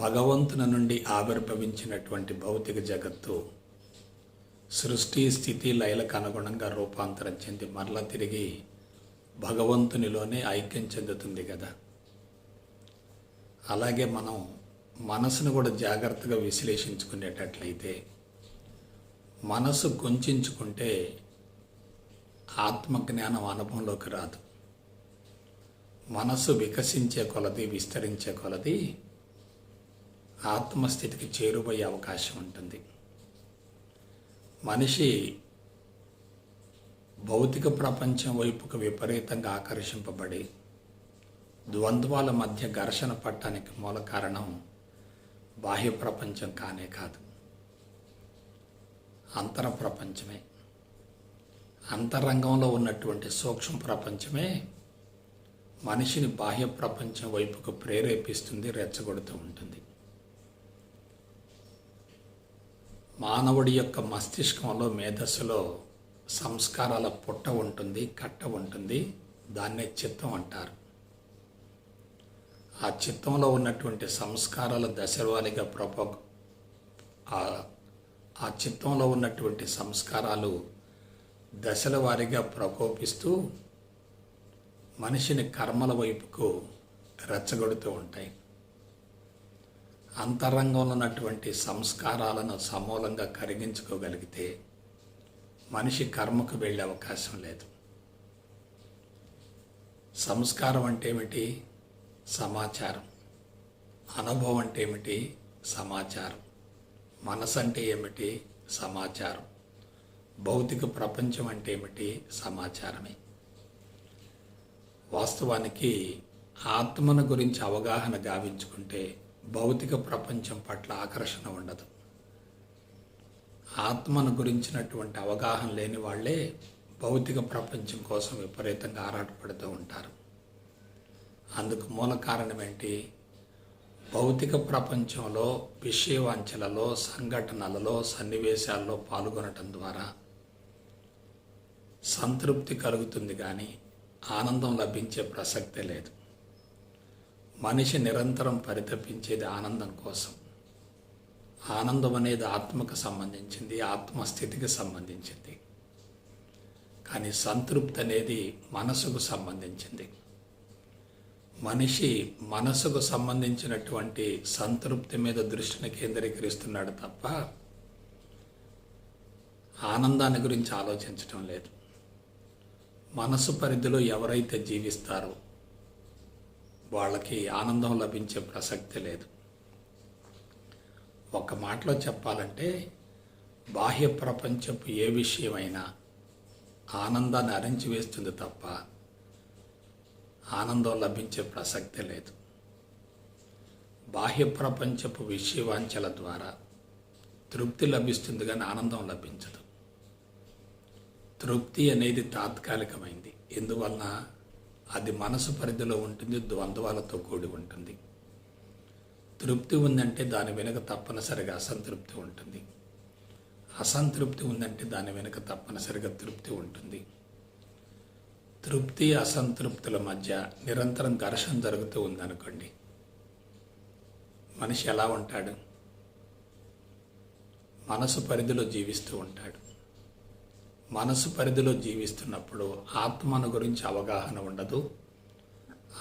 భగవంతుని నుండి ఆవిర్భవించినటువంటి భౌతిక జగత్తు సృష్టి స్థితి లయలకు అనుగుణంగా రూపాంతరం చెంది మరలా తిరిగి భగవంతునిలోనే ఐక్యం చెందుతుంది కదా. అలాగే మనం మనసును కూడా జాగ్రత్తగా విశ్లేషించుకునేటట్లయితే మనసు కొంచెంచుకుంటే ఆత్మజ్ఞానం అనుభవంలోకి రాదు. మనసు వికసించే కొలది, విస్తరించే కొలది ఆత్మస్థితికి చేరువయ్యే అవకాశం ఉంటుంది. మనిషి భౌతిక ప్రపంచం వైపుకు విపరీతంగా ఆకర్షింపబడి ద్వంద్వాల మధ్య ఘర్షణ పడటానికి మూల కారణం బాహ్య ప్రపంచం కానే కాదు, అంతర ప్రపంచమే. అంతరంగంలో ఉన్నటువంటి సూక్ష్మ ప్రపంచమే మనిషిని బాహ్య ప్రపంచం వైపుకు ప్రేరేపిస్తుంది, రెచ్చగొడుతూ ఉంటుంది. మానవుడి యొక్క మస్తిష్కంలో, మేధస్సులో సంస్కారాల పుట్ట ఉంటుంది, కట్ట ఉంటుంది. దాన్నే చిత్తం అంటారు. ఆ చిత్తంలో ఉన్నటువంటి సంస్కారాల దశవారీగా ఆ చిత్తంలో ఉన్నటువంటి సంస్కారాలు దశల వారీగా ప్రకోపిస్తూ మనిషిని కర్మల వైపుకు రెచ్చగొడుతూ ఉంటాయి. అంతరంగంలో ఉన్నటువంటి సంస్కారాలను సమూలంగా కరిగించుకోగలిగితే మనిషి కర్మకు వెళ్ళే అవకాశం లేదు. సంస్కారం అంటే ఏమిటి? సమాచారం. అనుభవం అంటే ఏమిటి? సమాచారం. మనసు అంటే ఏమిటి? సమాచారం. భౌతిక ప్రపంచం అంటే ఏమిటి? సమాచారమే. వాస్తవానికి ఆత్మను గురించి అవగాహన గావించుకుంటే భౌతిక ప్రపంచం పట్ల ఆకర్షణ ఉండదు. ఆత్మను గురించినటువంటి అవగాహన లేని వాళ్ళే భౌతిక ప్రపంచం కోసం విపరీతంగా ఆరాటపడుతూ ఉంటారు. అందుకు మూల కారణం ఏంటి? భౌతిక ప్రపంచంలో విషయవాంఛలలో, సంఘటనలలో, సన్నివేశాల్లో పాల్గొనటం ద్వారా సంతృప్తి కలుగుతుంది కానీ ఆనందం లభించే ప్రసక్తే లేదు. మనిషి నిరంతరం పరితపించేది ఆనందం కోసం. ఆనందం అనేది ఆత్మకు సంబంధించింది, ఆత్మస్థితికి సంబంధించింది. కానీ సంతృప్తి అనేది మనసుకు సంబంధించింది. మనిషి మనసుకు సంబంధించినటువంటి సంతృప్తి మీద దృష్టిని కేంద్రీకరిస్తున్నాడు తప్ప ఆనందాన్ని గురించి ఆలోచించటం లేదు. మనసు పరిధిలో ఎవరైతే జీవిస్తారో వాళ్ళకి ఆనందం లభించే ప్రసక్తి లేదు. ఒక మాటలో చెప్పాలంటే బాహ్య ప్రపంచపు ఏ విషయమైనా ఆనందాన్ని అరించివేస్తుంది తప్ప ఆనందం లభించే ప్రసక్తి లేదు. బాహ్య ప్రపంచపు విషయవాంఛల ద్వారా తృప్తి లభిస్తుంది కానీ ఆనందం లభించదు. తృప్తి అనేది తాత్కాలికమైంది. ఎందువలన? అది మనసు పరిధిలో ఉంటుంది, ద్వంద్వాలతో కూడి ఉంటుంది. తృప్తి ఉందంటే దాని వెనుక తప్పనిసరిగా అసంతృప్తి ఉంటుంది. అసంతృప్తి ఉందంటే దాని వెనుక తప్పనిసరిగా తృప్తి ఉంటుంది. తృప్తి అసంతృప్తుల మధ్య నిరంతరం ఘర్షణ జరుగుతూ ఉందనుకోండి, మనిషి ఎలా ఉంటాడు? మనసు పరిధిలో జీవిస్తూ ఉంటాడు. మనసు పరిధిలో జీవిస్తున్నప్పుడు ఆత్మను గురించి అవగాహన ఉండదు.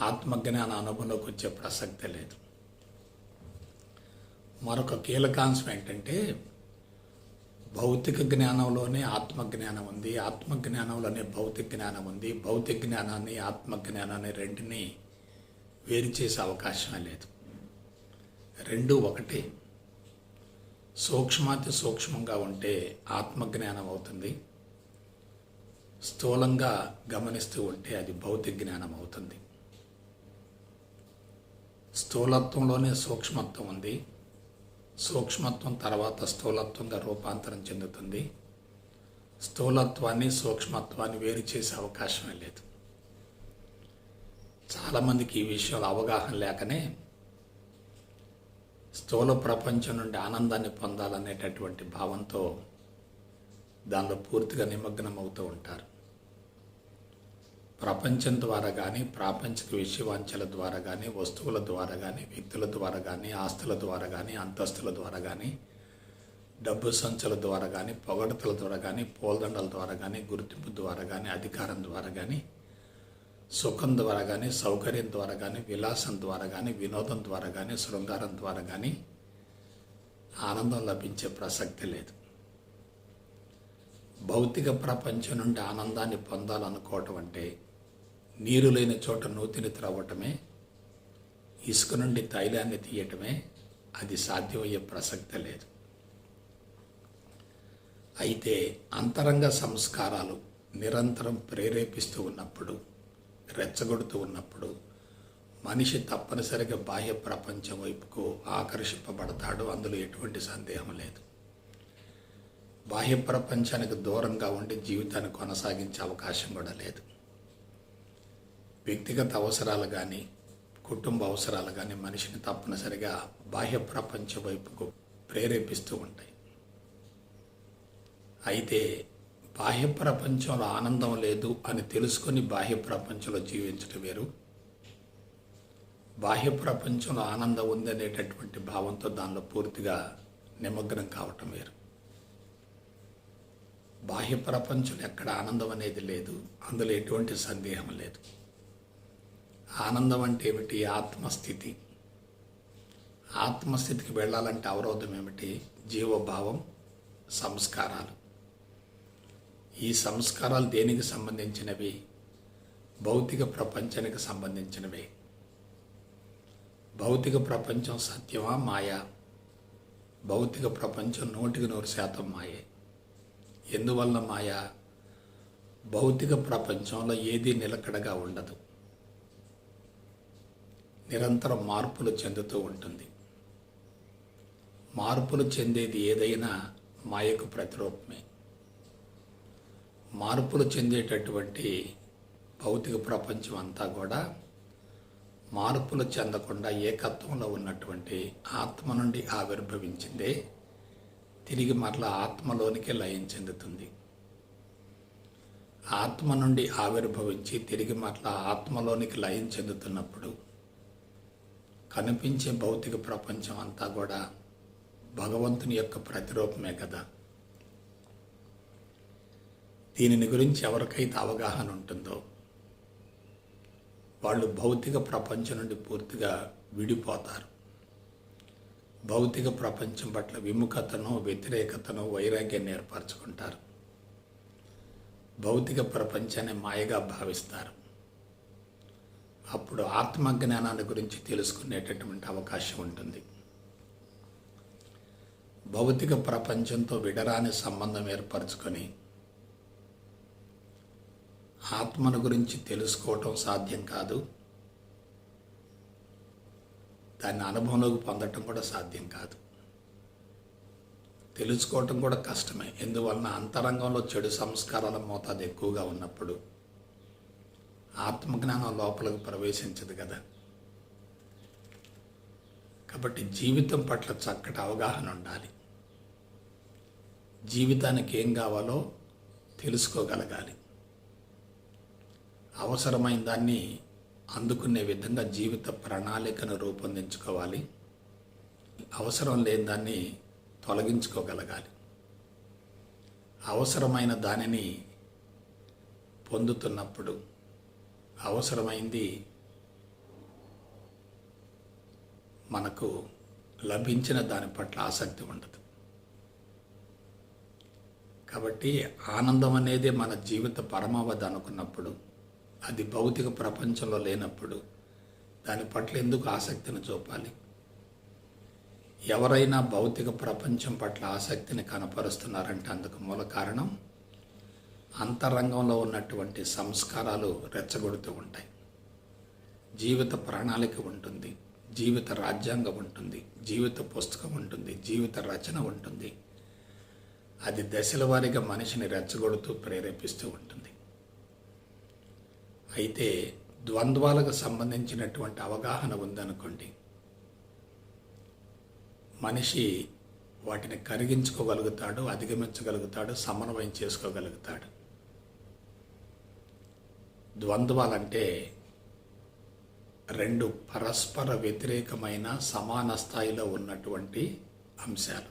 ఆత్మజ్ఞాన అనుభవంలోకి వచ్చే ప్రసక్తే లేదు. మరొక కీలకాంశం ఏంటంటే భౌతిక జ్ఞానంలోనే ఆత్మజ్ఞానం ఉంది, ఆత్మజ్ఞానంలోనే భౌతిక జ్ఞానం ఉంది. భౌతిక జ్ఞానాన్ని, ఆత్మజ్ఞానాన్ని రెంటిని వేరు చేసే అవకాశమే లేదు. రెండు ఒకటే. సూక్ష్మాతి సూక్ష్మంగా ఉంటే ఆత్మజ్ఞానం అవుతుంది. స్థూలంగా గమనిస్తూ ఉంటే అది భౌతిక జ్ఞానం అవుతుంది. స్థూలత్వంలోనే సూక్ష్మత్వం ఉంది. సూక్ష్మత్వం తర్వాత స్థూలత్వంగా రూపాంతరం చెందుతుంది. స్థూలత్వాన్ని, సూక్ష్మత్వాన్ని వేరు చేసే అవకాశమే లేదు. చాలామందికి ఈ విషయంలో అవగాహన లేకనే స్థూల ప్రపంచం నుండి ఆనందాన్ని పొందాలనేటటువంటి భావంతో దానిలో పూర్తిగా నిమగ్నం అవుతూ ఉంటారు. ప్రపంచం ద్వారా కానీ, ప్రాపంచిక విషయవాంఛల ద్వారా కానీ, వస్తువుల ద్వారా కానీ, వ్యక్తుల ద్వారా కానీ, ఆస్తుల ద్వారా కానీ, అంతస్తుల ద్వారా కానీ, డబ్బు సంచుల ద్వారా కానీ, పొగడతల ద్వారా కానీ, పూలదండల ద్వారా కానీ, గుర్తింపు ద్వారా కానీ, అధికారం ద్వారా కానీ, సుఖం ద్వారా కానీ, సౌకర్యం ద్వారా కానీ, విలాసం ద్వారా కానీ, వినోదం ద్వారా కానీ, శృంగారం ద్వారా కానీ ఆనందం లభించే ప్రసక్తి లేదు. భౌతిక ప్రపంచం నుండి ఆనందాన్ని పొందాలనుకోవటం అంటే నీరు లేని చోట నూతిని త్రవ్వటమే, ఇసుక నుండి తైలాన్ని తీయటమే. అది సాధ్యమయ్యే ప్రసక్తి లేదు. అయితే అంతరంగ సంస్కారాలు నిరంతరం ప్రేరేపిస్తూ ఉన్నప్పుడు, రెచ్చగొడుతూ ఉన్నప్పుడు మనిషి తప్పనిసరిగా బాహ్య ప్రపంచం వైపుకు ఆకర్షింపబడతాడు. అందులో ఎటువంటి సందేహం లేదు. బాహ్య ప్రపంచానికి దూరంగా ఉండి జీవితాన్ని కొనసాగించే అవకాశం కూడా లేదు. వ్యక్తిగత అవసరాలు కానీ, కుటుంబ అవసరాలు కానీ మనిషిని తప్పనిసరిగా బాహ్య ప్రపంచం వైపుకు ప్రేరేపిస్తూ ఉంటాయి. అయితే బాహ్య ప్రపంచంలో ఆనందం లేదు అని తెలుసుకొని బాహ్య ప్రపంచంలో జీవించడం వేరు. బాహ్య ప్రపంచంలో ఆనందం ఉందనేటటువంటి భావంతో దానిలో పూర్తిగా నిమగ్నం కావటం వేరు. బాహ్య ప్రపంచంలో ఎక్కడ ఆనందం అనేది లేదు, అందులో ఎటువంటి సందేహం లేదు. ఆనందం అంటే ఏమిటి? ఆత్మస్థితి. ఆత్మస్థితికి వెళ్ళాలంటే అవరోధం ఏమిటి? జీవభావం, సంస్కారాలు. ఈ సంస్కారాలు దేనికి సంబంధించినవి? భౌతిక ప్రపంచానికి సంబంధించినవి. భౌతిక ప్రపంచం సత్యమా మాయా? భౌతిక ప్రపంచం 100% మాయే. ఎందువల్ల మాయా? భౌతిక ప్రపంచంలో ఏదీ నిలకడగా ఉండదు, నిరంతరం మార్పులు చెందుతూ ఉంటుంది. మార్పులు చెందేది ఏదైనా మాయకు ప్రతిరూపమే. మార్పులు చెందేటటువంటి భౌతిక ప్రపంచం అంతా కూడా మార్పులు చెందకుండా ఏకత్వంలో ఉన్నటువంటి ఆత్మ నుండి ఆవిర్భవించిందే తిరిగి మరలా ఆత్మలోనికి లయం చెందుతుంది. ఆత్మ నుండి ఆవిర్భవించి తిరిగి మరలా ఆత్మలోనికి లయం చెందుతున్నప్పుడు కనిపించే భౌతిక ప్రపంచం అంతా కూడా భగవంతుని యొక్క ప్రతిరూపమే కదా. దీనిని గురించి ఎవరికైతే అవగాహన ఉంటుందో వాళ్ళు భౌతిక ప్రపంచం నుండి పూర్తిగా విడిపోతారు. భౌతిక ప్రపంచం పట్ల విముఖతను, వ్యతిరేకతను, వైరాగ్యాన్ని ఏర్పరచుకుంటారు. భౌతిక ప్రపంచాన్ని మాయగా భావిస్తారు. అప్పుడు ఆత్మజ్ఞానాన్ని గురించి తెలుసుకునేటటువంటి అవకాశం ఉంటుంది. భౌతిక ప్రపంచంతో విడరాని సంబంధం ఏర్పరచుకొని ఆత్మను గురించి తెలుసుకోవటం సాధ్యం కాదు, దాన్ని అనుభవంలోకి పొందటం కూడా సాధ్యం కాదు. తెలుసుకోవటం కూడా కష్టమే. ఎందువలన అంతరంగంలో చెడు సంస్కారాల మోతాదు ఎక్కువగా ఉన్నప్పుడు ఆత్మజ్ఞానం లోపలికి ప్రవేశించదు కదా. కాబట్టి జీవితం పట్ల చక్కటి అవగాహన ఉండాలి. జీవితానికి ఏం కావాలో తెలుసుకోగలగాలి. అవసరమైన దాన్ని అందుకునే విధంగా జీవిత ప్రణాళికను రూపొందించుకోవాలి. అవసరం లేని దాన్ని తొలగించుకోగలగాలి. అవసరమైన దానిని పొందుతున్నప్పుడు అవసరమైంది మనకు లభించిన దాని పట్ల ఆసక్తి ఉండదు. కాబట్టి ఆనందం అనేది మన జీవిత పరమావధి అనుకున్నప్పుడు, అది భౌతిక ప్రపంచంలో లేనప్పుడు దాని పట్ల ఎందుకు ఆసక్తిని చూపాలి? ఎవరైనా భౌతిక ప్రపంచం పట్ల ఆసక్తిని కనపరుస్తున్నారంటే అందుకు మూల కారణం అంతరంగంలో ఉన్నటువంటి సంస్కారాలు రెచ్చగొడుతూ ఉంటాయి. జీవిత ప్రణాళిక ఉంటుంది, జీవిత రాజ్యాంగం ఉంటుంది, జీవిత పుస్తకం ఉంటుంది, జీవిత రచన ఉంటుంది. అది దశల వారీగా మనిషిని రెచ్చగొడుతూ ప్రేరేపిస్తూ ఉంటుంది. అయితే ద్వంద్వాలకు సంబంధించినటువంటి అవగాహన ఉందనుకోండి, మనిషి వాటిని కరిగించుకోగలుగుతాడు, అధిగమించగలుగుతాడు, సమన్వయం చేసుకోగలుగుతాడు. ద్వంద్వాలంటే రెండు పరస్పర వ్యతిరేకమైన సమాన స్థాయిలో ఉన్నటువంటి అంశాలు.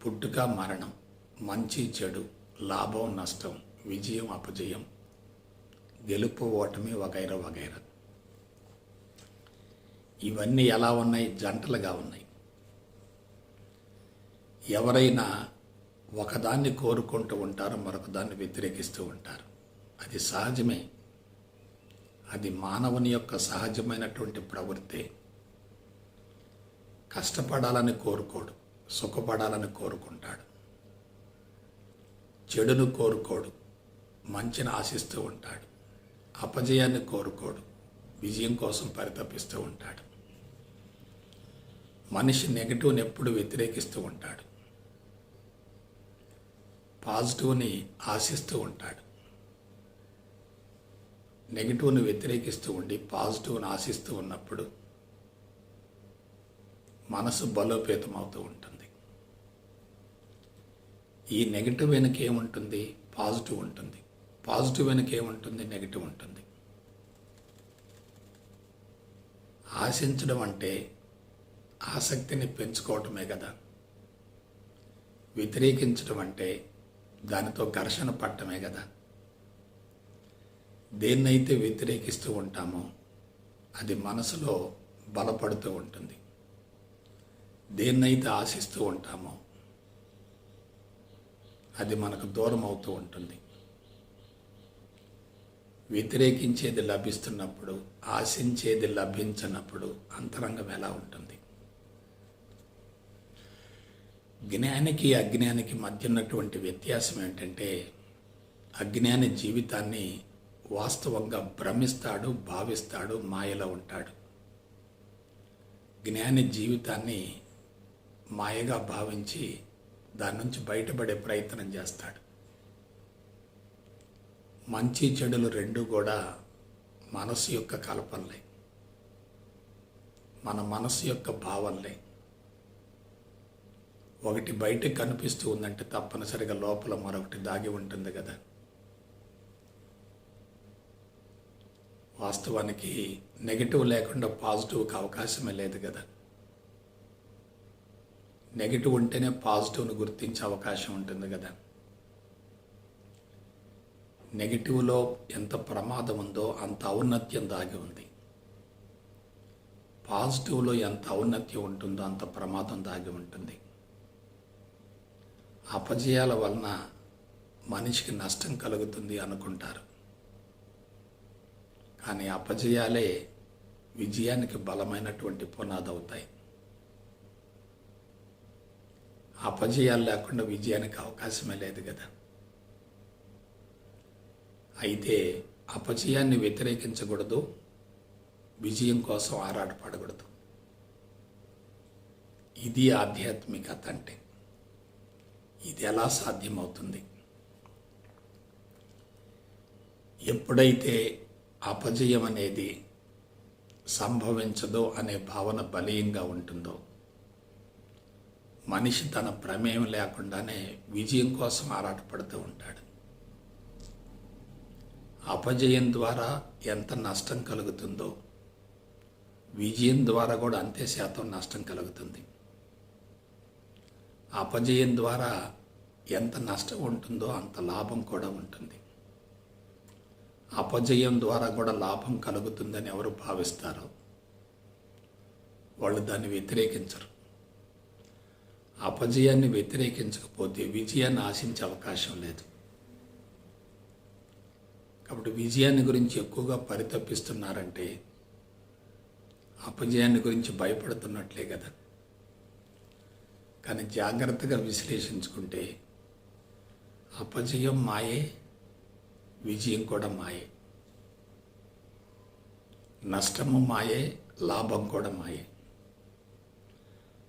పుట్టుక మరణం, మంచి చెడు, లాభం నష్టం, విజయం అపజయం, గెలుపు ఓటమి వగైరా వగైరా. ఇవన్నీ ఎలా ఉన్నాయి? జంటలుగా ఉన్నాయి. ఎవరైనా ఒకదాన్ని కోరుకుంటూ ఉంటారు, మరొక దాన్ని వ్యతిరేకిస్తూ ఉంటారు. అది సహజమే. అది మానవుని యొక్క సహజమైనటువంటి ప్రవృత్తి. కష్టపడాలని కోరుకోడు, సుఖపడాలని కోరుకుంటాడు. చెడును కోరుకోడు, మంచిని ఆశిస్తూ ఉంటాడు. అపజయాన్ని కోరుకోడు, విజయం కోసం పరితపిస్తూ ఉంటాడు. మనిషి నెగటివ్ని ఎప్పుడు వ్యతిరేకిస్తూ ఉంటాడు, పాజిటివ్ని ఆశిస్తూ ఉంటాడు. నెగిటివ్ని వ్యతిరేకిస్తూ ఉండి పాజిటివ్ని ఆశిస్తూ ఉన్నప్పుడు మనసు బలోపేతం అవుతూ ఉంటుంది. ఈ నెగిటివ్ వెనుక ఏముంటుంది? పాజిటివ్ ఉంటుంది. పాజిటివ్ వెనుక ఏముంటుంది? నెగిటివ్ ఉంటుంది. ఆశించడం అంటే ఆసక్తిని పెంచుకోవటమే కదా. వ్యతిరేకించడం అంటే దానితో ఘర్షణ పడటమే కదా. దేన్నైతే వ్యతిరేకిస్తూ ఉంటామో అది మనసులో బలపడుతూ ఉంటుంది. దేన్నైతే ఆశిస్తూ ఉంటామో అది మనకు దూరం అవుతూ ఉంటుంది. వ్యతిరేకించేది లభిస్తున్నప్పుడు, ఆశించేది లభించినప్పుడు అంతరంగం ఎలా ఉంటుంది? జ్ఞానికి అజ్ఞానికి మధ్య ఉన్నటువంటి వ్యత్యాసం ఏంటంటే, అజ్ఞాని జీవితాన్ని వాస్తవంగా భ్రమిస్తాడు, భావిస్తాడు, మాయలో ఉంటాడు. జ్ఞాని జీవితాన్ని మాయగా భావించి దాని నుంచి బయటపడే ప్రయత్నం చేస్తాడు. మంచి చెడులు రెండూ కూడా మనసు యొక్క కల్పనలే, మన మనసు యొక్క భావనలే. ఒకటి బయటకు కనిపిస్తూ ఉందంటే తప్పనిసరిగా లోపల మరొకటి దాగి ఉంటుంది కదా. వాస్తవానికి నెగిటివ్ లేకుండా పాజిటివ్కి అవకాశమే లేదు కదా. నెగిటివ్ ఉంటేనే పాజిటివ్ను గుర్తించే అవకాశం ఉంటుంది కదా. నెగిటివ్లో ఎంత ప్రమాదం ఉందో అంత ఔన్నత్యం దాగి ఉంది. పాజిటివ్లో ఎంత ఔన్నత్యం ఉంటుందో అంత ప్రమాదం దాగి ఉంటుంది. అపజయాల వలన మనిషికి నష్టం కలుగుతుంది అనుకుంటారు, కానీ అపజయాలే విజయానికి బలమైనటువంటి పునాది అవుతాయి. అపజయాలు లేకుండా విజయానికి అవకాశమే లేదు కదా. అయితే అపజయాన్ని వ్యతిరేకించకూడదు, విజయం కోసం ఆరాటపడకూడదు. ఇది ఆధ్యాత్మికత అంటే. ఇది ఎలా సాధ్యమవుతుంది? ఎప్పుడైతే అపజయం అనేది సంభవించదో అనే భావన బలీయంగా ఉంటుందో, మనిషి తన ప్రమేయం లేకుండానే విజయం కోసం ఆరాటపడుతూ ఉంటాడు. అపజయం ద్వారా ఎంత నష్టం కలుగుతుందో విజయం ద్వారా కూడా అంతే శాతం నష్టం కలుగుతుంది. అపజయం ద్వారా ఎంత నష్టం ఉంటుందో అంత లాభం కూడా ఉంటుంది. అపజయం ద్వారా కూడా లాభం కలుగుతుందని ఎవరు భావిస్తారో వాళ్ళు దాన్ని వ్యతిరేకించరు. అపజయాన్ని వ్యతిరేకించకపోతే విజయాన్ని ఆశించే అవకాశం లేదు. కాబట్టి విజయాన్ని గురించి ఎక్కువగా పరితపిస్తున్నారంటే అపజయాన్ని గురించి భయపడుతున్నట్లే కదా. కానీ జాగ్రత్తగా విశ్లేషించుకుంటే అపజయం మాయే, విజయం కూడా మాయే. నష్టము మాయే, లాభం కూడా మాయే.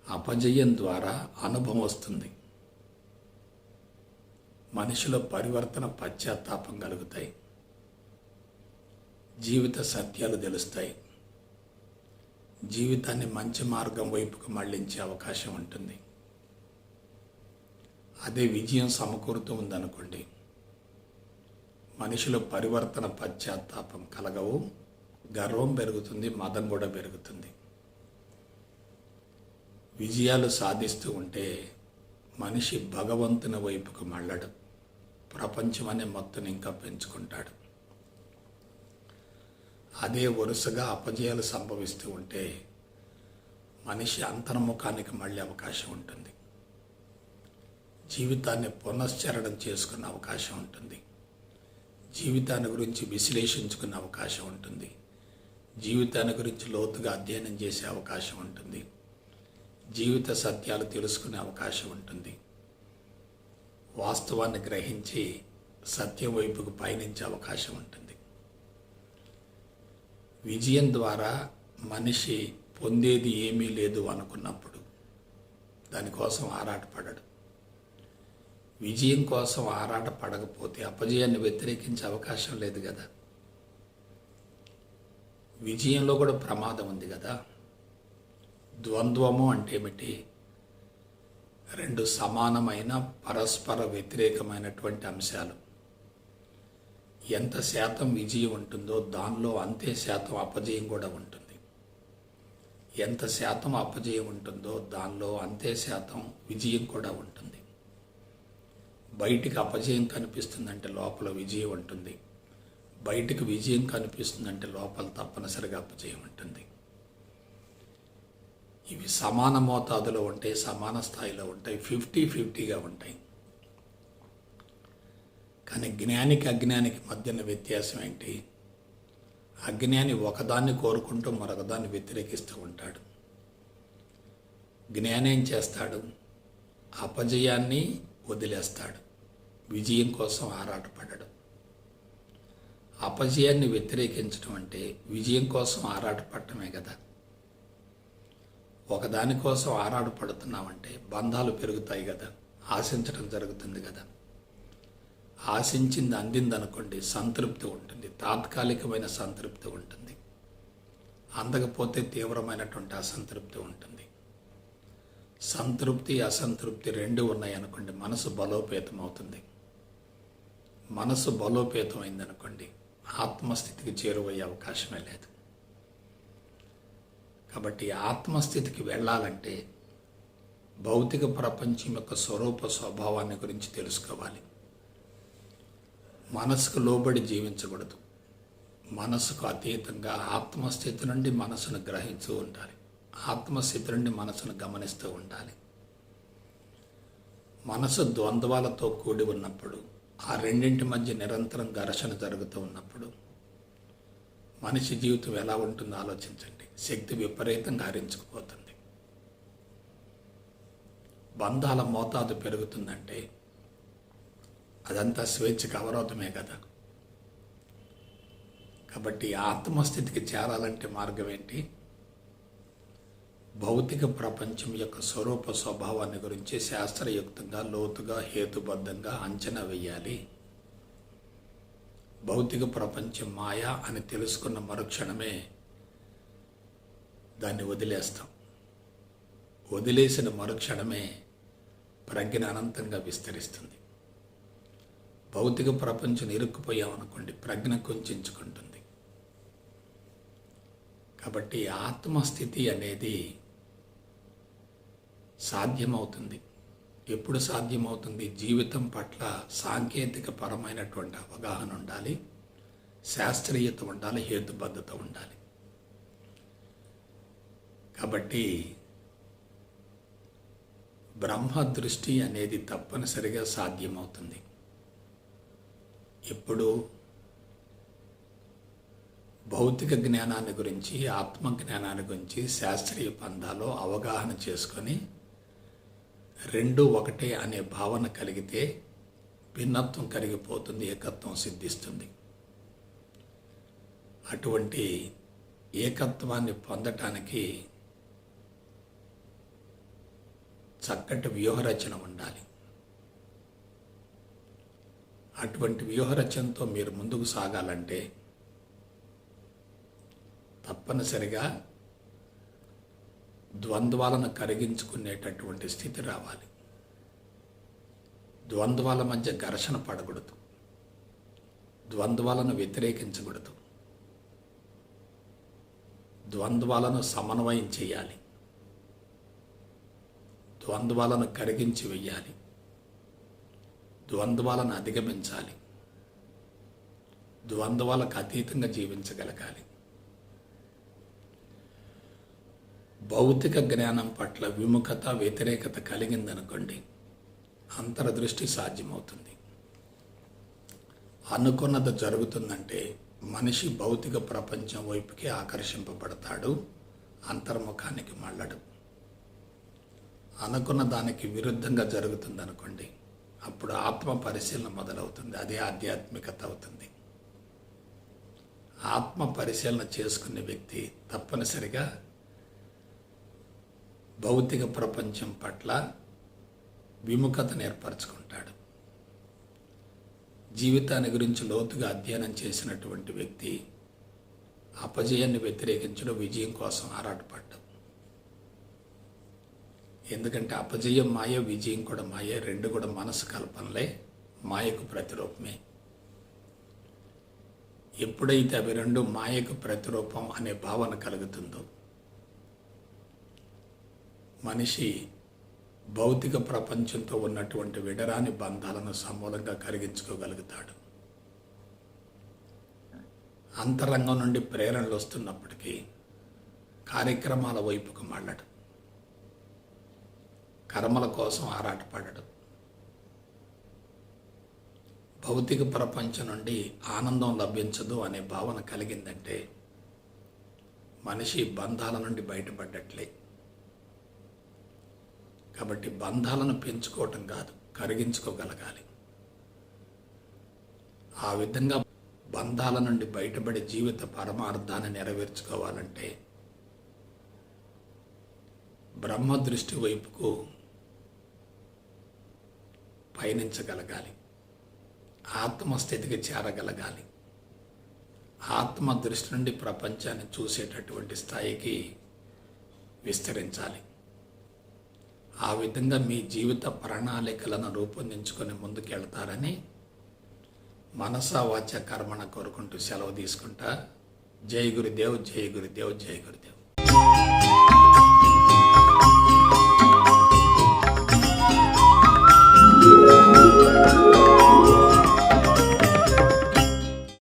అపజయం ద్వారా అనుభవం వస్తుంది, మనిషిలో పరివర్తన, పశ్చాత్తాపం కలుగుతాయి, జీవిత సత్యాలు తెలుస్తాయి, జీవితాన్ని మంచి మార్గం వైపుకు మళ్లించే అవకాశం ఉంటుంది. అదే విజయం సమకూరుతూ ఉందనుకోండి, మనిషిలో పరివర్తన, పశ్చాత్తాపం కలగవు, గర్వం పెరుగుతుంది, మదం కూడా పెరుగుతుంది. విజయాలు సాధిస్తూ ఉంటే మనిషి భగవంతుని వైపుకు మళ్ళడు, ప్రపంచం అనే మొత్తం ఇంకా పెంచుకుంటాడు. అదే వరుసగా అపజయాలు సంభవిస్తూ ఉంటే మనిషి అంతర్ముఖానికి మళ్ళీ అవకాశం ఉంటుంది, జీవితాన్ని పునశ్చరణం చేసుకునే అవకాశం ఉంటుంది, జీవితాన్ని గురించి విశ్లేషించుకునే అవకాశం ఉంటుంది, జీవితాన్ని గురించి లోతుగా అధ్యయనం చేసే అవకాశం ఉంటుంది, జీవిత సత్యాలు తెలుసుకునే అవకాశం ఉంటుంది, వాస్తవాన్ని గ్రహించి సత్యం వైపుకు పయనించే అవకాశం ఉంటుంది. విజయం ద్వారా మనిషి పొందేది ఏమీ లేదు అనుకున్నప్పుడు దానికోసం ఆరాటపడడు. విజయం కోసం ఆరాటపడకపోతే అపజయాన్ని వ్యతిరేకించే అవకాశం లేదు కదా. విజయంలో కూడా ప్రమాదం ఉంది కదా. ద్వంద్వము అంటే ఏమిటి? రెండు సమానమైన పరస్పర వ్యతిరేకమైనటువంటి అంశాలు. ఎంత శాతం విజయం ఉంటుందో దానిలో అంతే శాతం అపజయం కూడా ఉంటుంది. ఎంత శాతం అపజయం ఉంటుందో దానిలో అంతే శాతం విజయం కూడా ఉంటుంది. బయటికి అపజయం కనిపిస్తుందంటే లోపల విజయం ఉంటుంది. బయటికి విజయం కనిపిస్తుందంటే లోపల తప్పనిసరిగా అపజయం ఉంటుంది. ఇవి సమాన మోతాదులో ఉంటాయి, సమాన స్థాయిలో ఉంటాయి, 50-50గా ఉంటాయి. కానీ జ్ఞానికి అజ్ఞానికి మధ్యన వ్యత్యాసం ఏంటి? అజ్ఞాని ఒకదాన్ని కోరుకుంటూ మరొకదాన్ని వ్యతిరేకిస్తూ ఉంటాడు. జ్ఞాని ఏం చేస్తాడు? అపజయాన్ని వదిలేస్తాడు, విజయం కోసం ఆరాటపడడు. అపజయాన్ని వ్యతిరేకించడం అంటే విజయం కోసం ఆరాటపడటమే కదా. ఒకదానికోసం ఆరాటపడుతున్నామంటే బంధాలు పెరుగుతాయి కదా, ఆశించడం జరుగుతుంది కదా. ఆశించింది అందిందనుకోండి, సంతృప్తి ఉంటుంది, తాత్కాలికమైన సంతృప్తి ఉంటుంది. అందకపోతే తీవ్రమైనటువంటి అసంతృప్తి ఉంటుంది. సంతృప్తి అసంతృప్తి రెండు ఉన్నాయనుకోండి, మనసు బలోపేతం అవుతుంది. మనసు బలోపేతం అయిందనుకోండి, ఆత్మస్థితికి చేరువయ్యే అవకాశమే లేదు. కాబట్టి ఆత్మస్థితికి వెళ్ళాలంటే భౌతిక ప్రపంచం యొక్క స్వరూప స్వభావాన్ని గురించి తెలుసుకోవాలి. మనసుకు లోబడి జీవించకూడదు. మనసుకు అతీతంగా ఆత్మస్థితి నుండి మనసును గ్రహించూ ఉండాలి. ఆత్మస్థితి నుండి మనసును గమనిస్తూ ఉండాలి. మనసు ద్వంద్వాలతో కూడి ఉన్నప్పుడు, ఆ రెండింటి మధ్య నిరంతరం ఘర్షణ జరుగుతూ ఉన్నప్పుడు మనిషి జీవితం ఎలా ఉంటుందో ఆలోచించండి. శక్తి విపరీతంగా హరించుకుపోతుంది. బంధాల మోతాదు పెరుగుతుందంటే అదంతా స్వేచ్ఛకు అవరోధమే కదా. కాబట్టి ఆత్మస్థితికి చేరాలంటే మార్గం ఏంటి? భౌతిక ప్రపంచం యొక్క స్వరూప స్వభావాన్ని గురించి శాస్త్రయుక్తంగా, లోతుగా, హేతుబద్ధంగా అంచనా వేయాలి. భౌతిక ప్రపంచం మాయా అని తెలుసుకున్న మరుక్షణమే దాన్ని వదిలేస్తాం. వదిలేసిన మరుక్షణమే ప్రజ్ఞ అనంతంగా విస్తరిస్తుంది. భౌతిక ప్రపంచం ఇరుక్కుపోయామనుకోండి, ప్రజ్ఞ కుంచుకుంటుంది. కాబట్టి ఆత్మస్థితి అనేది సాధ్యమవుతుంది. ఎప్పుడు సాధ్యమవుతుంది? జీవితం పట్ల సాంకేతిక పరమైనటువంటి అవగాహన ఉండాలి, శాస్త్రీయత ఉండాలి, హేతుబద్ధత ఉండాలి. కాబట్టి బ్రహ్మ దృష్టి అనేది తప్పనిసరిగా సాధ్యమవుతుంది. ఇప్పుడు భౌతిక జ్ఞానాన్ని గురించి, ఆత్మజ్ఞానాన్ని గురించి శాస్త్రీయ పంథాలో అవగాహన చేసుకొని రెండు ఒకటే అనే భావన కలిగితే భిన్నత్వం కరిగిపోతుంది, ఏకత్వం సిద్ధిస్తుంది. అటువంటి ఏకత్వాన్ని పొందటానికి చక్కటి వ్యూహరచన ఉండాలి. అటువంటి వ్యూహరచనతో మీరు ముందుకు సాగాలంటే తప్పనిసరిగా ద్వంద్వాలను కరిగించుకునేటటువంటి స్థితి రావాలి. ద్వంద్వాల మధ్య ఘర్షణ పడకూడదు, ద్వంద్వాలను వ్యతిరేకించకూడదు, ద్వంద్వాలను సమన్వయం చేయాలి, ద్వంద్వాలను కరిగించి వెయ్యాలి, ద్వంద్వాలను అధిగమించాలి, ద్వంద్వాలకు అతీతంగా జీవించగలగాలి. భౌతిక జ్ఞానం పట్ల విముఖత, వ్యతిరేకత కలిగిందనుకోండి, అంతర్దృష్టి సాధ్యమవుతుంది. అనుకున్నది జరుగుతుందంటే మనిషి భౌతిక ప్రపంచం వైపుకి ఆకర్షింపబడతాడు, అంతర్ముఖానికి మళ్ళడు. అనుకున్న దానికి విరుద్ధంగా జరుగుతుందనుకోండి, అప్పుడు ఆత్మ పరిశీలన మొదలవుతుంది. అదే ఆధ్యాత్మికత అవుతుంది. ఆత్మ పరిశీలన చేసుకునే వ్యక్తి తప్పనిసరిగా భౌతిక ప్రపంచం పట్ల విముఖతను ఏర్పరచుకుంటాడు. జీవితాన్ని గురించి లోతుగా అధ్యయనం చేసినటువంటి వ్యక్తి అపజయాన్ని వ్యతిరేకించడం, విజయం కోసం ఆరాటపడ్డం. ఎందుకంటే అపజయం మాయ, విజయం కూడా మాయ, రెండు కూడా మనసు కల్పనలే, మాయకు ప్రతిరూపమే. ఎప్పుడైతే అవి రెండు మాయకు ప్రతిరూపం అనే భావన కలుగుతుందో మనిషి భౌతిక ప్రపంచంతో ఉన్నటువంటి విడరాని బంధాలను సమూలంగా కరిగించుకోగలుగుతాడు. అంతరంగం నుండి ప్రేరణలు వస్తున్నప్పటికీ కార్యక్రమాల వైపుకు మళ్ళడు. కర్మల కోసం ఆరాటపడడు. భౌతిక ప్రపంచం నుండి ఆనందం లభించదు అనే భావన కలిగిందంటే మనిషి బంధాల నుండి బయటపడ్డట్లే. కాబట్టి బంధాలను పెంచుకోవటం కాదు, కరిగించుకోగలగాలి. ఆ విధంగా బంధాల నుండి బయటపడి జీవిత పరమార్థాన్ని నెరవేర్చుకోవాలంటే బ్రహ్మ దృష్టి వైపుకు పయనించగలగాలి. ఆత్మస్థితికి చేరగలగాలి. ఆత్మ దృష్టి నుండి ప్రపంచాన్ని చూసేటటువంటి స్థాయికి విస్తరించాలి. ఆ విధంగా మీ జీవిత ప్రణాళికలను రూపొందించుకొని ముందుకెళ్తారని మనసా వాచ కర్మణ కోరుకుంటూ సెలవు తీసుకుంటా. జై గురుదేవ్, జై గురుదేవ్, జై గురుదేవ్.